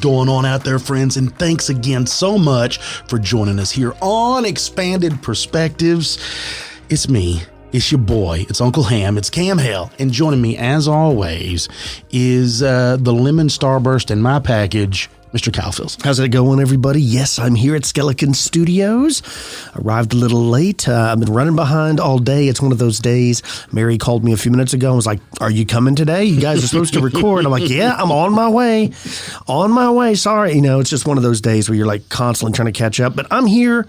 going on out there, friends? And thanks again so much for joining us here on Expanded Perspectives. It's me. It's your boy. It's Uncle Ham. It's Cam Hell. And joining me, as always, is the lemon starburst in my package, Mr. Calfils. How's it going, everybody? Yes, I'm here at Skeleton Studios. Arrived a little late. I've been running behind all day. It's one of those days. Mary called me a few minutes ago and was like, "Are you coming today? You guys are supposed to record." I'm like, "Yeah, I'm on my way. On my way. Sorry." You know, it's just one of those days where you're like constantly trying to catch up. But I'm here.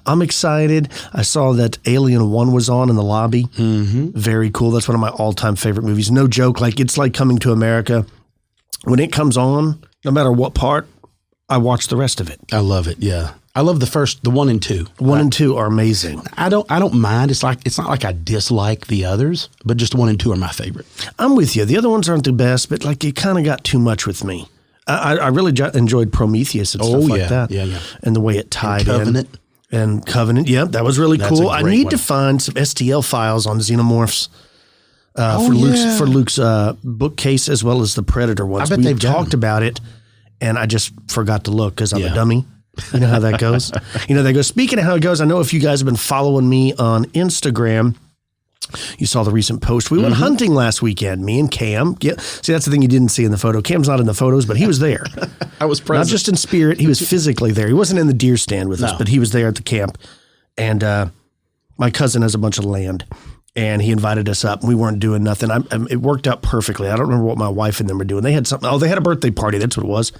I'm excited. I saw that Alien 1 was on in the lobby. Mm-hmm. Very cool. That's one of my all-time favorite movies. No joke. Like, it's like Coming to America. When it comes on, no matter what part, I watch the rest of it. I love it. Yeah. I love the 1 and 2. 1 and 2 are amazing. I don't mind. It's not like I dislike the others, but just 1 and 2 are my favorite. I'm with you. The other ones aren't the best, but like it kind of got too much with me. I really enjoyed Prometheus and stuff like that. Yeah. And the way it tied Covenant. in. And Covenant. Yeah, that was really cool. I need to find some STL files on xenomorphs. For Luke's bookcase, as well as the Predator ones. I bet they've talked about it, and I just forgot to look because I'm a dummy. You know how that goes? Speaking of how it goes, I know if you guys have been following me on Instagram, you saw the recent post. We went hunting last weekend, me and Cam. Yeah. See, that's the thing you didn't see in the photo. Cam's not in the photos, but he was there. I was present. Not just in spirit. He was physically there. He wasn't in the deer stand with us, but he was there at the camp. And my cousin has a bunch of land. And he invited us up, and we weren't doing nothing. It worked out perfectly. I don't remember what my wife and them were doing. They had something. Oh, they had a birthday party. That's what it was.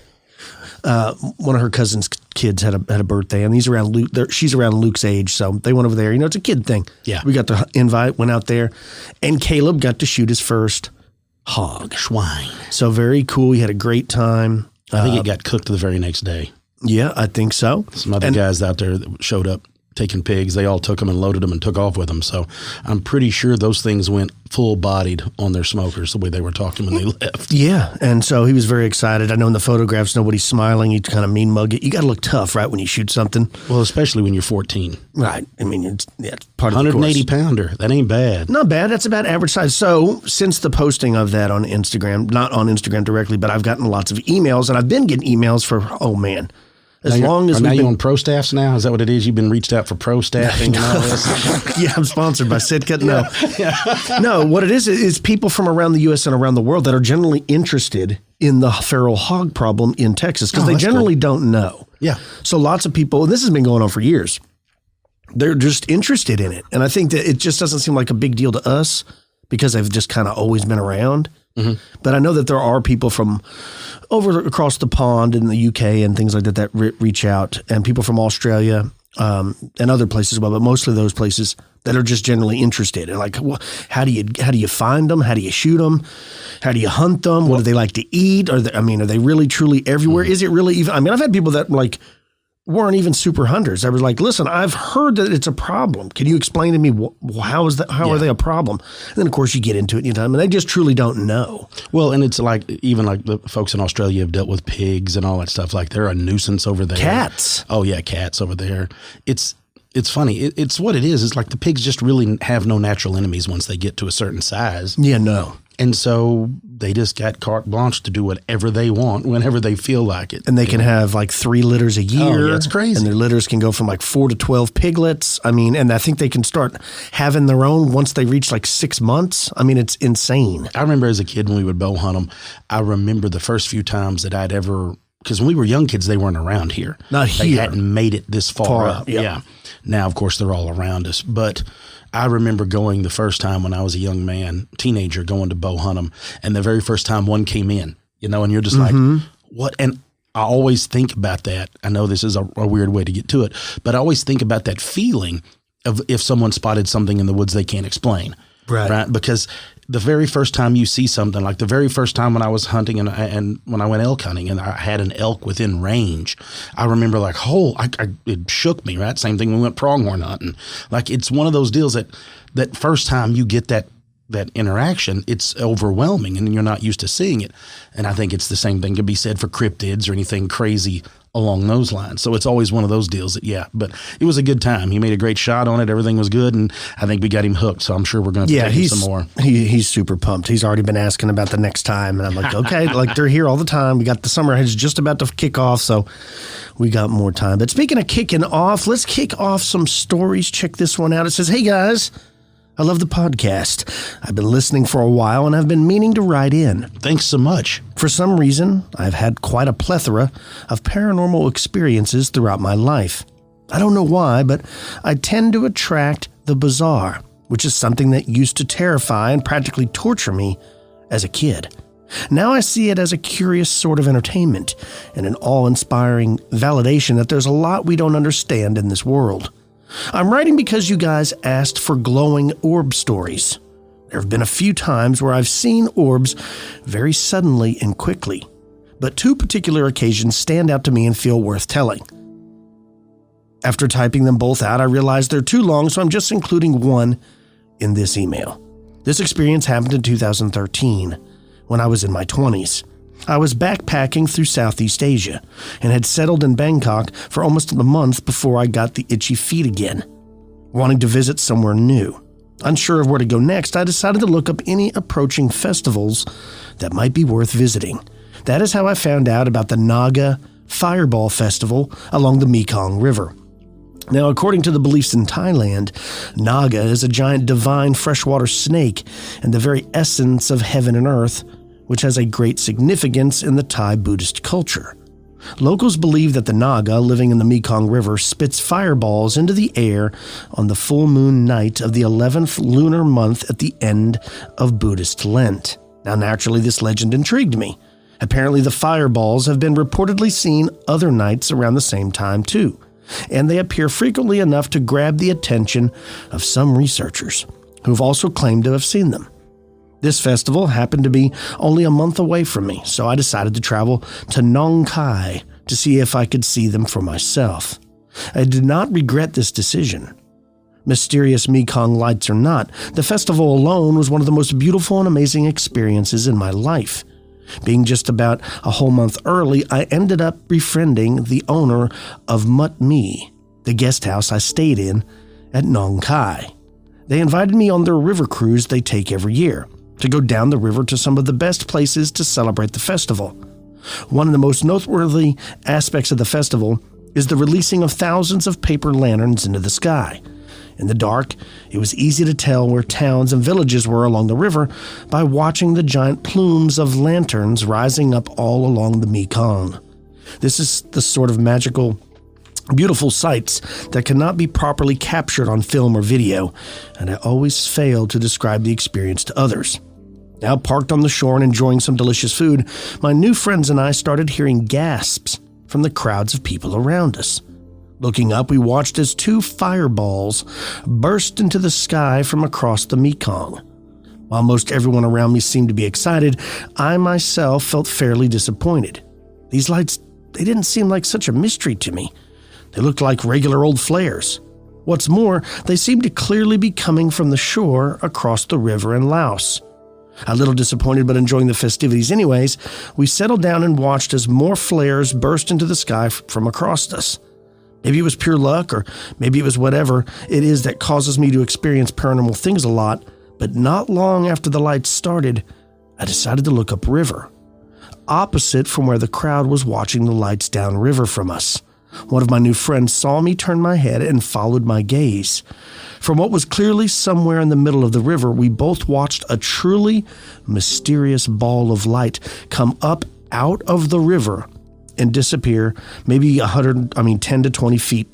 One of her cousin's kids had a birthday, and he's around Luke. She's around Luke's age, so they went over there. You know, it's a kid thing. Yeah. We got the invite, went out there, and Caleb got to shoot his first hog. Schwein. So very cool. He had a great time. I think it got cooked the very next day. Yeah, I think so. Some other guys out there that showed up taking pigs, they all took them and loaded them and took off with them. So I'm pretty sure those things went full-bodied on their smokers the way they were talking when they left. Yeah, and so he was very excited. I know in the photographs, nobody's smiling. You kind of mean mug it. You got to look tough, right, when you shoot something. Well, especially when you're 14. Right. I mean, it's part of the course. 180-pounder. That ain't bad. Not bad. That's about average size. So since the posting of that on Instagram, not on Instagram directly, but I've gotten lots of emails, and I've been getting emails for, Are you on pro staffs now? Is that what it is? You've been reached out for pro staffing and all this? Yeah, I'm sponsored by Sitka. No. No, what it is people from around the U.S. and around the world that are generally interested in the feral hog problem in Texas because they generally don't know. Yeah. So lots of people, and this has been going on for years, they're just interested in it. And I think that it just doesn't seem like a big deal to us because they've just kind of always been around. Mm-hmm. But I know that there are people from across the pond in the UK and things like that reach out, and people from Australia and other places as well, but mostly those places that are just generally interested. And like, how do you find them? How do you shoot them? How do you hunt them? What do they like to eat? Are they really truly everywhere? Mm-hmm. Is it really even? I mean, I've had people that weren't even super hunters. I was like, listen, I've heard that it's a problem. Can you explain to me how is that? How are they a problem? And then, of course, you get into it and they just truly don't know. Well, and it's like even like the folks in Australia have dealt with pigs and all that stuff. Like they're a nuisance over there. Cats. Oh, yeah, cats over there. It's funny. It's what it is. It's like the pigs just really have no natural enemies once they get to a certain size. Yeah, no. And so they just got carte blanche to do whatever they want whenever they feel like it. And they can have like 3 litters a year. Oh, yeah, it's crazy. And their litters can go from like 4 to 12 piglets. I mean, and I think they can start having their own once they reach like 6 months. I mean, it's insane. I remember as a kid when we would bow hunt them, I remember the first few times that I'd ever, because when we were young kids, they weren't around here. Not here. They hadn't made it this far up. Yep. Yeah. Now, of course, they're all around us. But I remember going the first time when I was a young man, teenager, going to bow hunt them. And the very first time one came in, and you're just like, what? And I always think about that. I know this is a weird way to get to it, but I always think about that feeling of if someone spotted something in the woods they can't explain. Right. Because the very first time you see something, like the very first time when I was hunting and when I went elk hunting and I had an elk within range, I remember like, it shook me, right? Same thing when we went pronghorn hunting. Like it's one of those deals that first time you get that interaction, it's overwhelming and you're not used to seeing it. And I think it's the same thing could be said for cryptids or anything crazy along those lines. So it's always one of those deals that, yeah, but it was a good time. He made a great shot on it. Everything was good. And I think we got him hooked. So I'm sure we're going to take him some more. He's super pumped. He's already been asking about the next time. And I'm like, okay, like they're here all the time. We got the summer is just about to kick off. So we got more time. But speaking of kicking off, let's kick off some stories. Check this one out. It says, hey guys, I love the podcast. I've been listening for a while and I've been meaning to write in. Thanks so much. For some reason, I've had quite a plethora of paranormal experiences throughout my life. I don't know why, but I tend to attract the bizarre, which is something that used to terrify and practically torture me as a kid. Now I see it as a curious sort of entertainment and an awe-inspiring validation that there's a lot we don't understand in this world. I'm writing because you guys asked for glowing orb stories. There have been a few times where I've seen orbs very suddenly and quickly, but two particular occasions stand out to me and feel worth telling. After typing them both out, I realized they're too long, so I'm just including one in this email. This experience happened in 2013, when I was in my 20s. I was backpacking through Southeast Asia and had settled in Bangkok for almost a month before I got the itchy feet again, wanting to visit somewhere new. Unsure of where to go next, I decided to look up any approaching festivals that might be worth visiting. That is how I found out about the Naga Fireball Festival along the Mekong River. Now, according to the beliefs in Thailand, Naga is a giant divine freshwater snake and the very essence of heaven and earth, which has a great significance in the Thai Buddhist culture. Locals believe that the Naga living in the Mekong River spits fireballs into the air on the full moon night of the 11th lunar month at the end of Buddhist Lent. Now, naturally, this legend intrigued me. Apparently, the fireballs have been reportedly seen other nights around the same time, too, and they appear frequently enough to grab the attention of some researchers, who've also claimed to have seen them. This festival happened to be only a month away from me, so I decided to travel to Nong Khai to see if I could see them for myself. I did not regret this decision. Mysterious Mekong lights or not, the festival alone was one of the most beautiful and amazing experiences in my life. Being just about a whole month early, I ended up befriending the owner of Mut Me, the guest house I stayed in at Nong Khai. They invited me on their river cruise they take every year, to go down the river to some of the best places to celebrate the festival. One of the most noteworthy aspects of the festival is the releasing of thousands of paper lanterns into the sky. In the dark, it was easy to tell where towns and villages were along the river by watching the giant plumes of lanterns rising up all along the Mekong. This is the sort of magical, beautiful sights that cannot be properly captured on film or video, and I always fail to describe the experience to others. Now parked on the shore and enjoying some delicious food, my new friends and I started hearing gasps from the crowds of people around us. Looking up, we watched as two fireballs burst into the sky from across the Mekong. While most everyone around me seemed to be excited, I myself felt fairly disappointed. These lights, they didn't seem like such a mystery to me. They looked like regular old flares. What's more, they seemed to clearly be coming from the shore across the river in Laos. A little disappointed but enjoying the festivities anyways, we settled down and watched as more flares burst into the sky from across us. Maybe it was pure luck, or maybe it was whatever it is that causes me to experience paranormal things a lot, but not long after the lights started, I decided to look upriver, opposite from where the crowd was watching the lights downriver from us. One of my new friends saw me turn my head and followed my gaze. From what was clearly somewhere in the middle of the river, we both watched a truly mysterious ball of light come up out of the river and disappear maybe 10 to 20 feet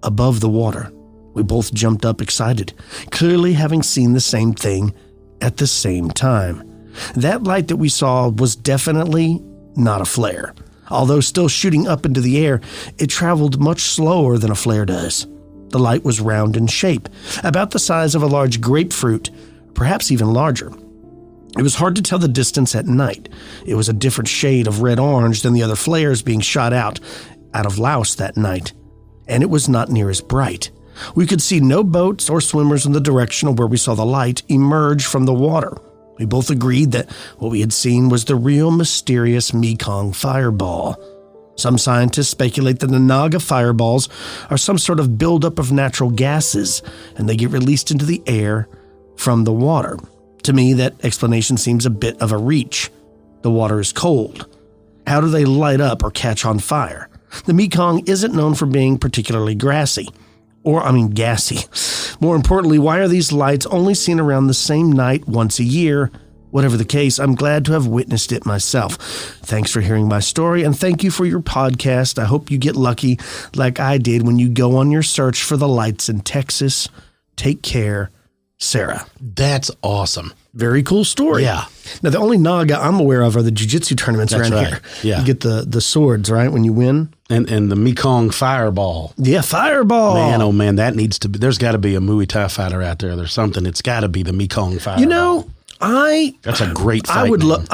above the water. We both jumped up excited, clearly having seen the same thing at the same time. That light that we saw was definitely not a flare. Although still shooting up into the air, it traveled much slower than a flare does. The light was round in shape, about the size of a large grapefruit, perhaps even larger. It was hard to tell the distance at night. It was a different shade of red-orange than the other flares being shot out of Laos that night, and it was not near as bright. We could see no boats or swimmers in the direction of where we saw the light emerge from the water. We both agreed that what we had seen was the real mysterious Mekong fireball. Some scientists speculate that the Naga fireballs are some sort of buildup of natural gases, and they get released into the air from the water. To me, that explanation seems a bit of a reach. The water is cold. How do they light up or catch on fire? The Mekong isn't known for being particularly gassy. More importantly, why are these lights only seen around the same night once a year? Whatever the case, I'm glad to have witnessed it myself. Thanks for hearing my story, and thank you for your podcast. I hope you get lucky like I did when you go on your search for the lights in Texas. Take care, Sarah. That's awesome. Very cool story. Yeah. Now, the only Naga I'm aware of are the jiu-jitsu tournaments around here. Yeah. You get the swords, right, when you win? And the Mekong fireball. Yeah, fireball. Man, oh man, that needs to be, there's got to be a Muay Thai fighter out there. There's something. It's got to be the Mekong fireball. You know, that's a great fight. I would love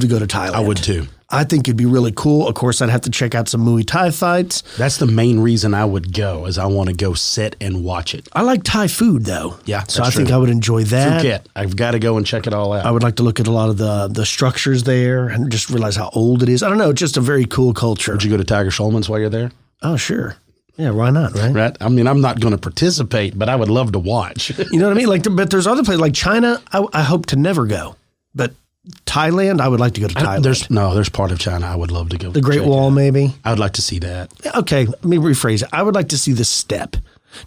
to go to Thailand. I would too. I think it'd be really cool. Of course, I'd have to check out some Muay Thai fights. That's the main reason I would go, is I want to go sit and watch it. I like Thai food, though. Yeah, so I think I would enjoy that. Phuket. I've got to go and check it all out. I would like to look at a lot of the structures there and just realize how old it is. I don't know. It's just a very cool culture. Would you go to Tiger Schulman's while you're there? Oh, sure. Yeah, why not, right? Right. I mean, I'm not going to participate, but I would love to watch. You know what I mean? But there's other places like China. I hope to never go, but Thailand, I would like to go to Thailand. There's part of China I would love to go. The Great Wall, maybe. I would like to see that. Okay, let me rephrase it. I would like to see the steppe,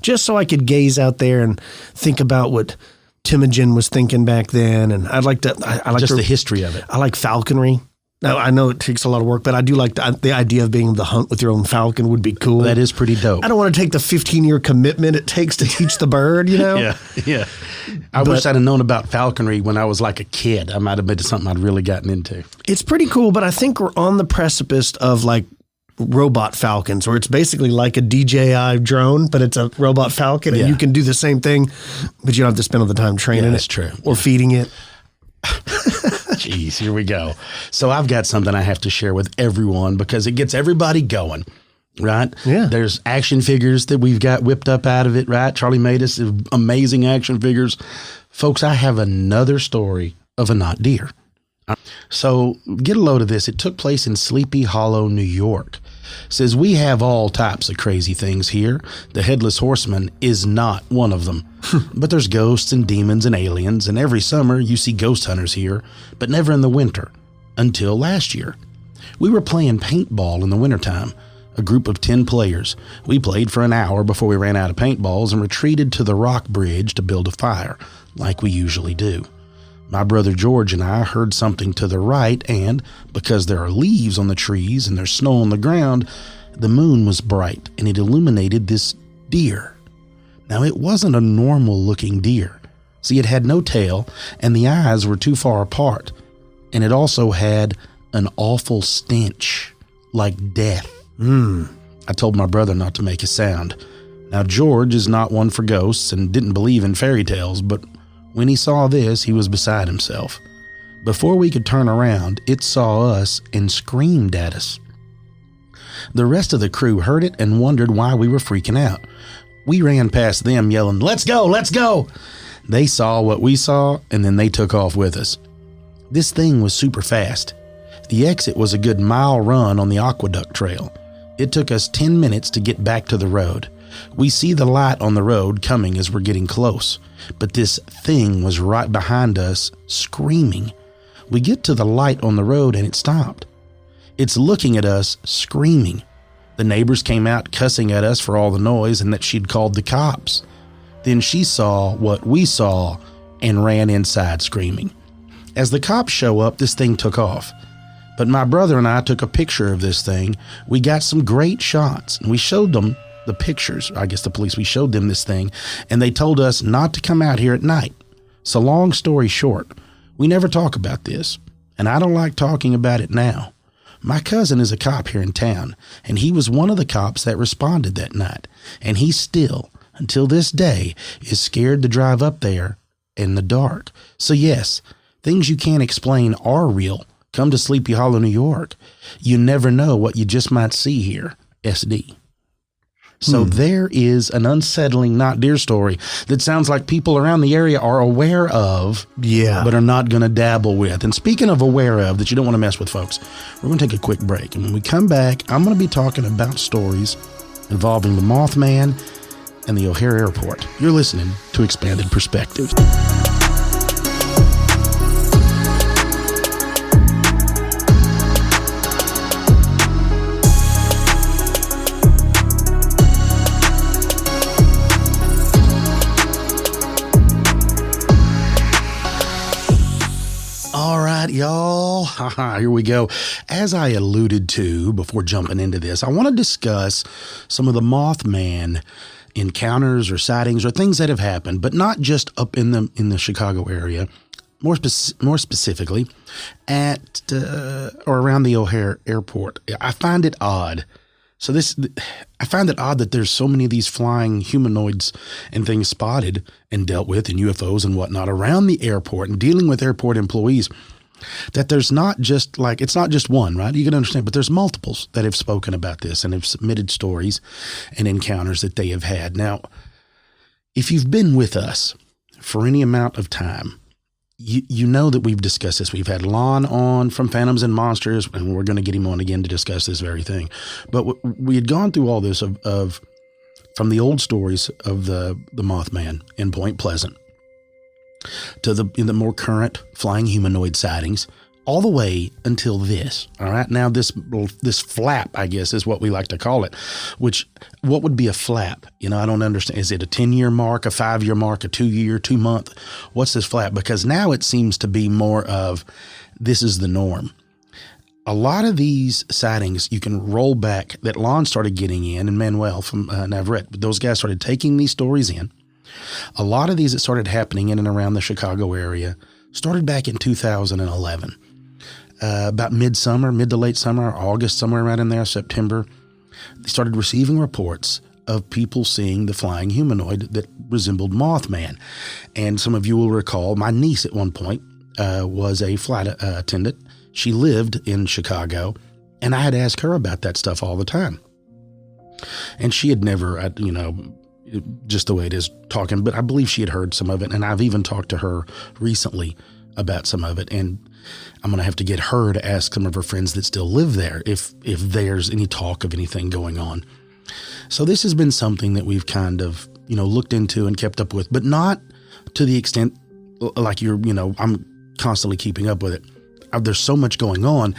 just so I could gaze out there and think about what Temujin was thinking back then. And I'd like to. I like just the history of it. I like falconry. Now, I know it takes a lot of work, but I do like the idea of being able to hunt with your own falcon would be cool. That is pretty dope. I don't want to take the 15-year commitment it takes to teach the bird, you know? Yeah. I wish I'd have known about falconry when I was like a kid. I might have been something I'd really gotten into. It's pretty cool, but I think we're on the precipice of like robot falcons, where it's basically like a DJI drone, but it's a robot falcon, and you can do the same thing, but you don't have to spend all the time training that's true. Or feeding it. Jeez, here we go. So I've got something I have to share with everyone because it gets everybody going, right? Yeah. There's action figures that we've got whipped up out of it, right? Charlie made us amazing action figures. Folks, I have another story of a not deer. So get a load of this. It took place in Sleepy Hollow, New York. Says we have all types of crazy things here. The Headless Horseman is not one of them. But there's ghosts and demons and aliens, and every summer you see ghost hunters here, but never in the winter. Until last year. We were playing paintball in the wintertime. A group of 10 players. We played for an hour before we ran out of paintballs and retreated to the rock bridge to build a fire, like we usually do. My brother George and I heard something to the right, and because there are leaves on the trees and there's snow on the ground, the moon was bright and it illuminated this deer. Now, it wasn't a normal-looking deer. See, it had no tail, and the eyes were too far apart, and it also had an awful stench, like death. I told my brother not to make a sound. Now, George is not one for ghosts and didn't believe in fairy tales, but when he saw this, he was beside himself. Before we could turn around, it saw us and screamed at us. The rest of the crew heard it and wondered why we were freaking out. We ran past them yelling, "Let's go, let's go!" They saw what we saw, and then they took off with us. This thing was super fast. The exit was a good mile run on the aqueduct trail. It took us 10 minutes to get back to the road. We see the light on the road coming as we're getting close, but this thing was right behind us, screaming. We get to the light on the road and it stopped. It's looking at us, screaming. The neighbors came out cussing at us for all the noise and that she'd called the cops. Then she saw what we saw and ran inside screaming. As the cops show up, this thing took off. But my brother and I took a picture of this thing. We got some great shots, and we showed them the pictures. I guess the police, we showed them this thing, and they told us not to come out here at night. So long story short, we never talk about this, and I don't like talking about it now. My cousin is a cop here in town, and he was one of the cops that responded that night, and he still, until this day, is scared to drive up there in the dark. So yes, things you can't explain are real. Come to Sleepy Hollow, New York. You never know what you just might see here. SD. So there is an unsettling not deer story that sounds like people around the area are aware of, but are not going to dabble with. And speaking of aware of, that you don't want to mess with, folks, we're going to take a quick break. And when we come back, I'm going to be talking about stories involving the Mothman and the O'Hare Airport. You're listening to Expanded Perspectives. Y'all, here we go. As I alluded to before jumping into this, I want to discuss some of the Mothman encounters or sightings or things that have happened, but not just up in the Chicago area, more specifically at or around the O'Hare Airport. I find it odd. I find it odd that there's so many of these flying humanoids and things spotted and dealt with, and UFOs and whatnot around the airport and dealing with airport employees, that there's not just it's not just one, right? You can understand, but there's multiples that have spoken about this and have submitted stories and encounters that they have had. Now, if you've been with us for any amount of time, you know that we've discussed this. We've had Lon on from Phantoms and Monsters, and we're going to get him on again to discuss this very thing. But we had gone through all this of from the old stories of the Mothman in Point Pleasant to the more current flying humanoid sightings, all the way until this. All right, now this flap, I guess, is what we like to call it. Which, what would be a flap? I don't understand. Is it a 10-year mark, a 5-year mark, a 2-year, 2-month? What's this flap? Because now it seems to be more of this is the norm. A lot of these sightings you can roll back that Lon started getting in, and Manuel from Navarrete, those guys started taking these stories in. A lot of these that started happening in and around the Chicago area started back in 2011. About mid to late summer, August, somewhere around in there, September, they started receiving reports of people seeing the flying humanoid that resembled Mothman. And some of you will recall my niece at one point was a flight attendant. She lived in Chicago, and I had asked her about that stuff all the time. And she had never, just the way it is talking, but I believe she had heard some of it. And I've even talked to her recently about some of it. And I'm going to have to get her to ask some of her friends that still live there if there's any talk of anything going on. So this has been something that we've kind of, looked into and kept up with, but not to the extent like I'm constantly keeping up with it. There's so much going on,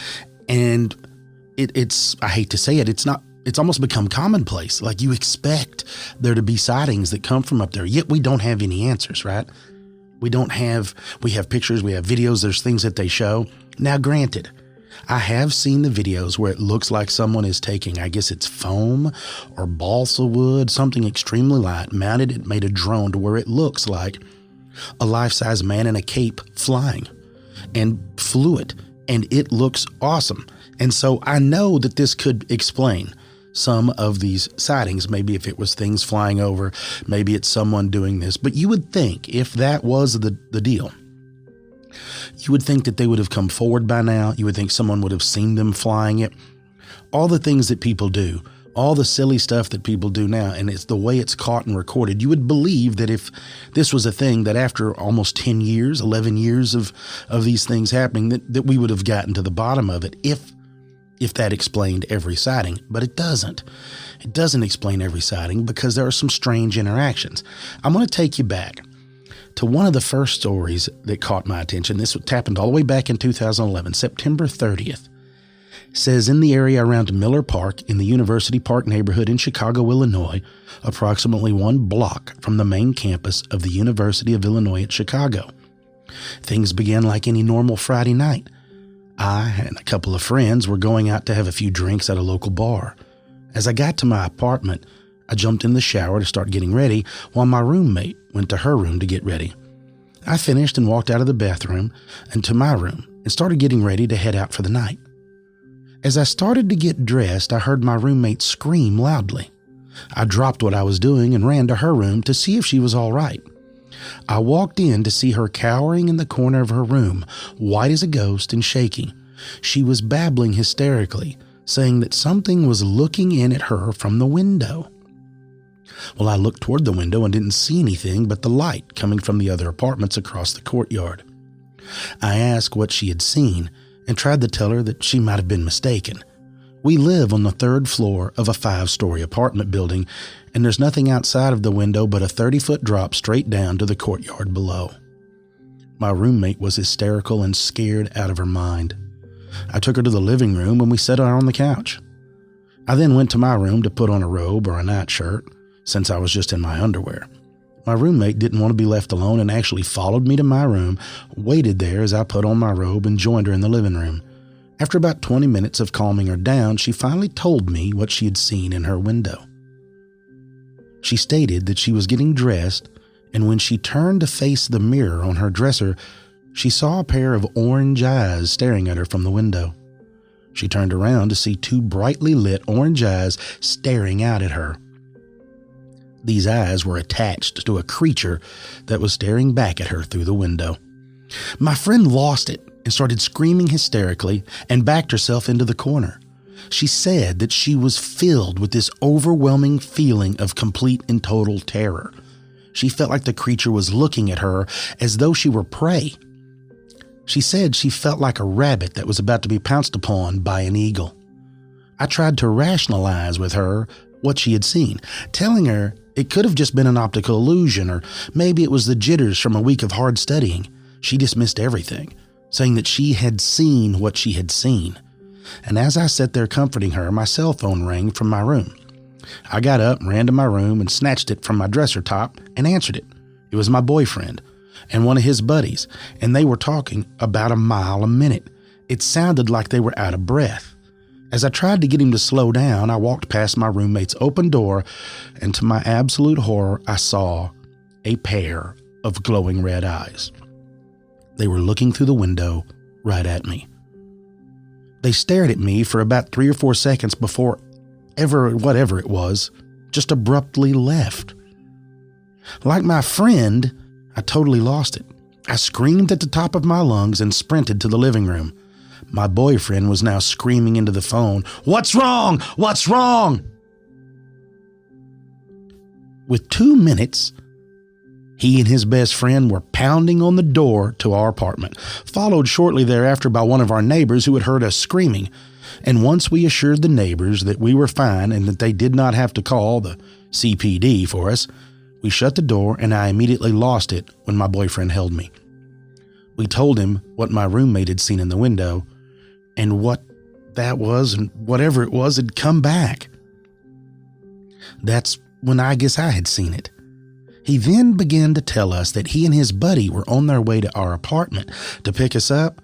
and it's, I hate to say it, it's almost become commonplace. Like, you expect there to be sightings that come from up there, yet we don't have any answers, right? We have pictures, we have videos, there's things that they show. Now, granted, I have seen the videos where it looks like someone is taking, I guess it's foam or balsa wood, something extremely light, mounted it, made a drone to where it looks like a life-size man in a cape flying and flew it, and it looks awesome. And so I know that this could explain some of these sightings. Maybe if it was things flying over, maybe it's someone doing this. But you would think if that was the deal, you would think that they would have come forward by now. You would think someone would have seen them flying it. All the things that people do, all the silly stuff that people do now, and it's the way it's caught and recorded. You would believe that if this was a thing, that after almost 10 years, 11 years of these things happening, that we would have gotten to the bottom of it if that explained every sighting. But it doesn't. It doesn't explain every sighting because there are some strange interactions. I'm going to take you back to one of the first stories that caught my attention. This happened all the way back in 2011, September 30th. It says, in the area around Miller Park in the University Park neighborhood in Chicago, Illinois, approximately 1 block from the main campus of the University of Illinois at Chicago. Things began like any normal Friday night. I and a couple of friends were going out to have a few drinks at a local bar. As I got to my apartment, I jumped in the shower to start getting ready while my roommate went to her room to get ready. I finished and walked out of the bathroom and to my room and started getting ready to head out for the night. As I started to get dressed, I heard my roommate scream loudly. I dropped what I was doing and ran to her room to see if she was all right. I walked in to see her cowering in the corner of her room, white as a ghost and shaking. She was babbling hysterically, saying that something was looking in at her from the window. Well, I looked toward the window and didn't see anything but the light coming from the other apartments across the courtyard. I asked what she had seen and tried to tell her that she might have been mistaken. We live on the 3rd floor of a 5-story apartment building, and there's nothing outside of the window but a 30-foot drop straight down to the courtyard below. My roommate was hysterical and scared out of her mind. I took her to the living room and we sat her on the couch. I then went to my room to put on a robe or a nightshirt, since I was just in my underwear. My roommate didn't want to be left alone and actually followed me to my room, waited there as I put on my robe, and joined her in the living room. After about 20 minutes of calming her down, she finally told me what she had seen in her window. She stated that she was getting dressed, and when she turned to face the mirror on her dresser, she saw a pair of orange eyes staring at her from the window. She turned around to see 2 brightly lit orange eyes staring out at her. These eyes were attached to a creature that was staring back at her through the window. My friend lost it and started screaming hysterically and backed herself into the corner. She said that she was filled with this overwhelming feeling of complete and total terror. She felt like the creature was looking at her as though she were prey. She said she felt like a rabbit that was about to be pounced upon by an eagle. I tried to rationalize with her what she had seen, telling her it could have just been an optical illusion, or maybe it was the jitters from a week of hard studying. She dismissed everything, saying that she had seen what she had seen. And as I sat there comforting her, my cell phone rang from my room. I got up, ran to my room, and snatched it from my dresser top and answered it. It was my boyfriend and one of his buddies, and they were talking about a mile a minute. It sounded like they were out of breath. As I tried to get him to slow down, I walked past my roommate's open door, and to my absolute horror, I saw a pair of glowing red eyes. They were looking through the window right at me. They stared at me for about 3 or 4 seconds before whatever it was, just abruptly left. Like my friend, I totally lost it. I screamed at the top of my lungs and sprinted to the living room. My boyfriend was now screaming into the phone, "What's wrong? What's wrong?" With 2 minutes, he and his best friend were pounding on the door to our apartment, followed shortly thereafter by one of our neighbors who had heard us screaming. And once we assured the neighbors that we were fine and that they did not have to call the CPD for us, we shut the door, and I immediately lost it when my boyfriend held me. We told him what my roommate had seen in the window and what that was, and whatever it was had come back. That's when I guess I had seen it. He then began to tell us that he and his buddy were on their way to our apartment to pick us up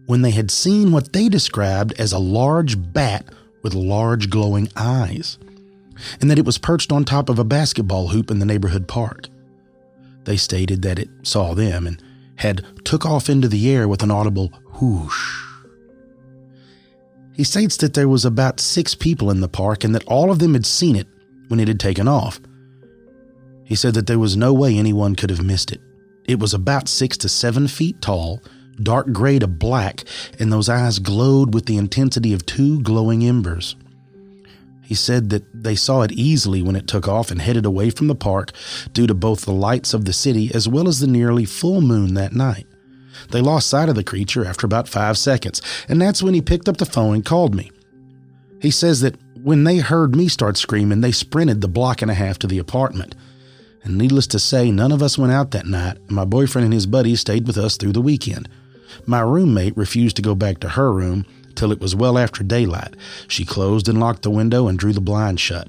when they had seen what they described as a large bat with large glowing eyes, and that it was perched on top of a basketball hoop in the neighborhood park. They stated that it saw them and had took off into the air with an audible whoosh. He states that there was about 6 people in the park and that all of them had seen it when it had taken off. He said that there was no way anyone could have missed it. It was about 6 to 7 feet tall, dark gray to black, and those eyes glowed with the intensity of 2 glowing embers. He said that they saw it easily when it took off and headed away from the park due to both the lights of the city as well as the nearly full moon that night. They lost sight of the creature after about 5 seconds, and that's when he picked up the phone and called me. He says that when they heard me start screaming, they sprinted the block and a half to the apartment. And needless to say, none of us went out that night, and my boyfriend and his buddies stayed with us through the weekend. My roommate refused to go back to her room till it was well after daylight. She closed and locked the window and drew the blind shut.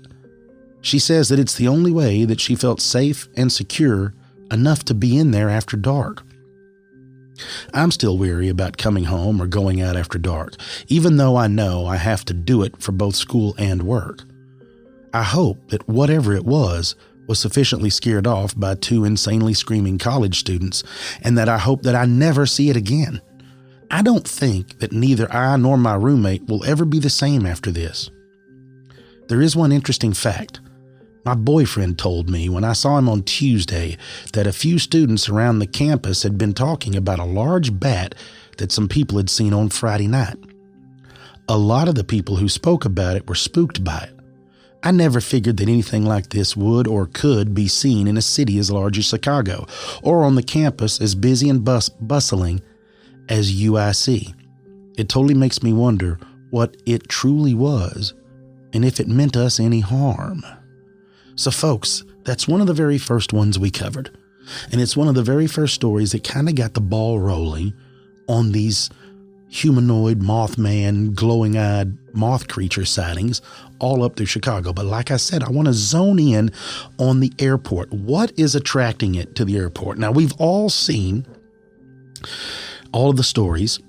She says that it's the only way that she felt safe and secure enough to be in there after dark. I'm still weary about coming home or going out after dark, even though I know I have to do it for both school and work. I hope that whatever it was sufficiently scared off by 2 insanely screaming college students, and that I hope that I never see it again. I don't think that neither I nor my roommate will ever be the same after this. There is one interesting fact. My boyfriend told me when I saw him on Tuesday that a few students around the campus had been talking about a large bat that some people had seen on Friday night. A lot of the people who spoke about it were spooked by it. I never figured that anything like this would or could be seen in a city as large as Chicago, or on the campus as busy and bustling as UIC. It totally makes me wonder what it truly was, and if it meant us any harm. So folks, that's one of the very first ones we covered. And it's one of the very first stories that kind of got the ball rolling on these humanoid, Mothman, glowing-eyed moth creature sightings all up through Chicago. But like I said, I want to zone in on the airport. What is attracting it to the airport? Now, we've all seen all of the stories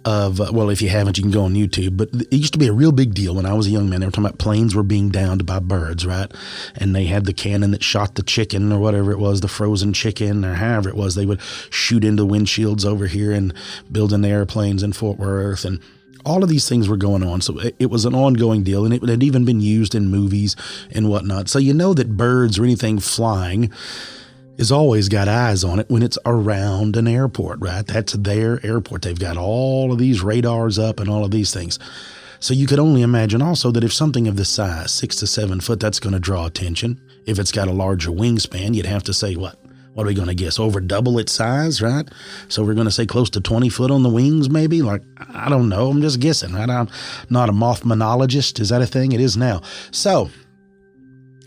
of, well, if you haven't, you can go on YouTube, but it used to be a real big deal when I was a young man. They were talking about planes were being downed by birds, right? And they had the cannon that shot the chicken or whatever it was, the frozen chicken or however it was. They would shoot into windshields over here and building the airplanes in Fort Worth, and all of these things were going on. So it was an ongoing deal, and it had even been used in movies and whatnot. So you know that birds or anything flying has always got eyes on it when it's around an airport, right? That's their airport. They've got all of these radars up and all of these things. So you could only imagine also that if something of this size, 6 to 7 foot, that's going to draw attention. If it's got a larger wingspan, you'd have to say, what are we going to guess? Over double its size, right? So we're going to say close to 20 foot on the wings, maybe? Like, I don't know. I'm just guessing, right? I'm not a Mothmanologist. Is that a thing? It is now. So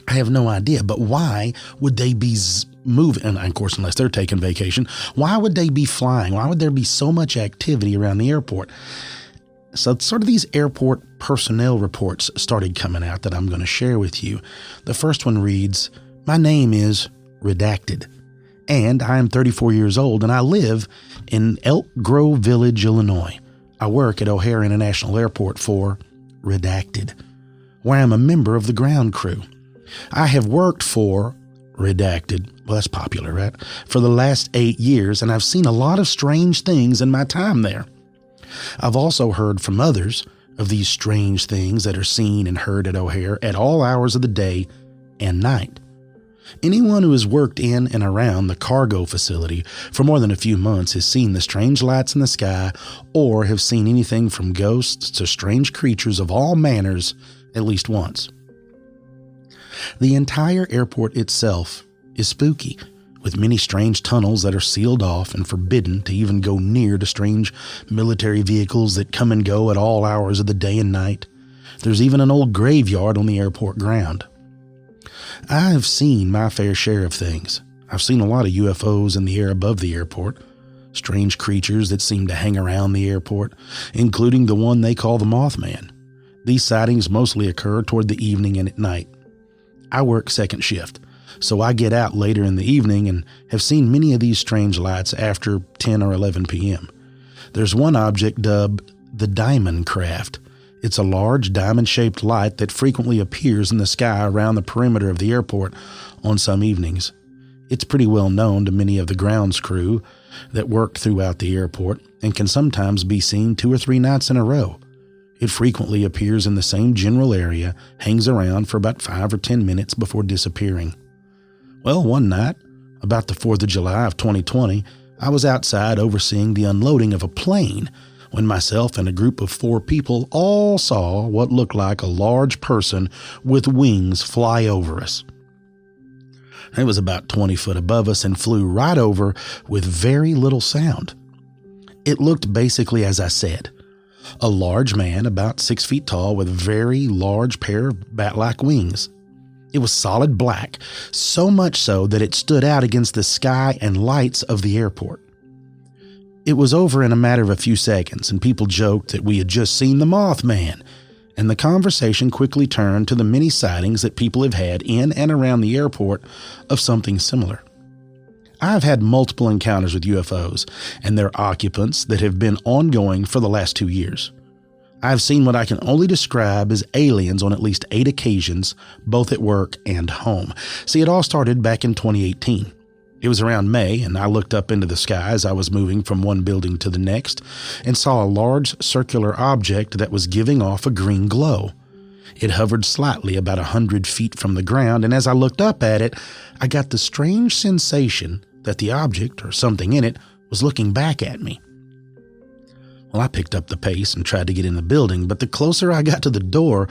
I have no idea, but why would they be moving? And of course, unless they're taking vacation, why would they be flying? Why would there be so much activity around the airport? So sort of these airport personnel reports started coming out that I'm going to share with you. The first one reads, "My name is Redacted, and I am 34 years old, and I live in Elk Grove Village, Illinois. I work at O'Hare International Airport for Redacted, where I'm a member of the ground crew. I have worked for Redacted," well, that's popular, right? "for the last 8 years, and I've seen a lot of strange things in my time there. I've also heard from others of these strange things that are seen and heard at O'Hare at all hours of the day and night. Anyone who has worked in and around the cargo facility for more than a few months has seen the strange lights in the sky, or have seen anything from ghosts to strange creatures of all manners at least once. The entire airport itself is spooky, with many strange tunnels that are sealed off and forbidden to even go near to strange military vehicles that come and go at all hours of the day and night. There's even an old graveyard on the airport ground. I have seen my fair share of things. I've seen a lot of UFOs in the air above the airport, strange creatures that seem to hang around the airport, including the one they call the Mothman. These sightings mostly occur toward the evening and at night. I work second shift, so I get out later in the evening and have seen many of these strange lights after 10 or 11 p.m. There's one object dubbed the Diamond Craft. It's a large diamond-shaped light that frequently appears in the sky around the perimeter of the airport on some evenings. It's pretty well known to many of the grounds crew that work throughout the airport and can sometimes be seen 2 or 3 nights in a row. It frequently appears in the same general area, hangs around for about 5 or 10 minutes before disappearing. Well, one night, about the 4th of July of 2020, I was outside overseeing the unloading of a plane when myself and a group of 4 people all saw what looked like a large person with wings fly over us. It was about 20 foot above us and flew right over with very little sound. It looked basically as I said. A large man about 6 feet tall with a very large pair of bat-like wings. It was solid black, so much so that it stood out against the sky and lights of the airport. It was over in a matter of a few seconds, and people joked that we had just seen the Mothman, and the conversation quickly turned to the many sightings that people have had in and around the airport of something similar. I've had multiple encounters with UFOs and their occupants that have been ongoing for the last 2 years. I've seen what I can only describe as aliens on at least 8 occasions, both at work and home. See, it all started back in 2018. It was around May, and I looked up into the sky as I was moving from one building to the next and saw a large circular object that was giving off a green glow. It hovered slightly about 100 feet from the ground, and as I looked up at it, I got the strange sensation that the object, or something in it, was looking back at me. Well, I picked up the pace and tried to get in the building, but the closer I got to the door,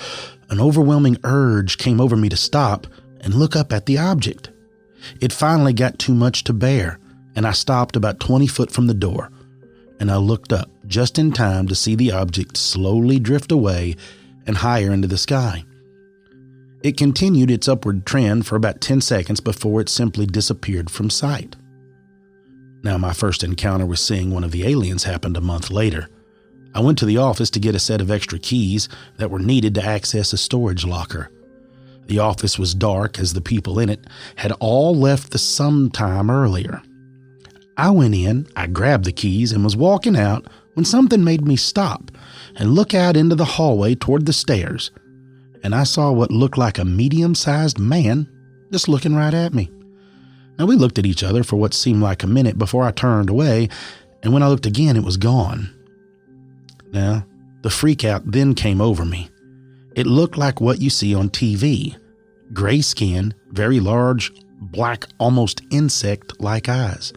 an overwhelming urge came over me to stop and look up at the object. It finally got too much to bear, and I stopped about 20 foot from the door, and I looked up just in time to see the object slowly drift away and higher into the sky. It continued its upward trend for about 10 seconds before it simply disappeared from sight. Now, my first encounter with seeing one of the aliens happened a month later. I went to the office to get a set of extra keys that were needed to access a storage locker. The office was dark as the people in it had all left some time earlier. I went in, I grabbed the keys and was walking out when something made me stop and look out into the hallway toward the stairs, and I saw what looked like a medium-sized man just looking right at me. Now, we looked at each other for what seemed like a minute before I turned away, and when I looked again, it was gone. Now, the freak out then came over me. It looked like what you see on TV. Gray skin, very large, black, almost insect-like eyes.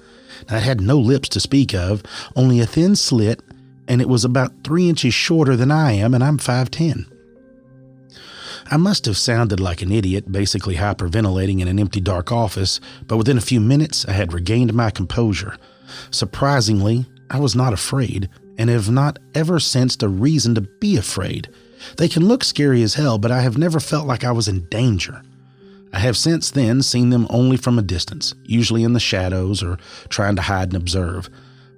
Now, it had no lips to speak of, only a thin slit, and it was about 3 inches shorter than I am, and I'm 5'10". I must have sounded like an idiot, basically hyperventilating in an empty, dark office, but within a few minutes, I had regained my composure. Surprisingly, I was not afraid, and have not ever sensed a reason to be afraid. They can look scary as hell, but I have never felt like I was in danger. I have since then seen them only from a distance, usually in the shadows or trying to hide and observe.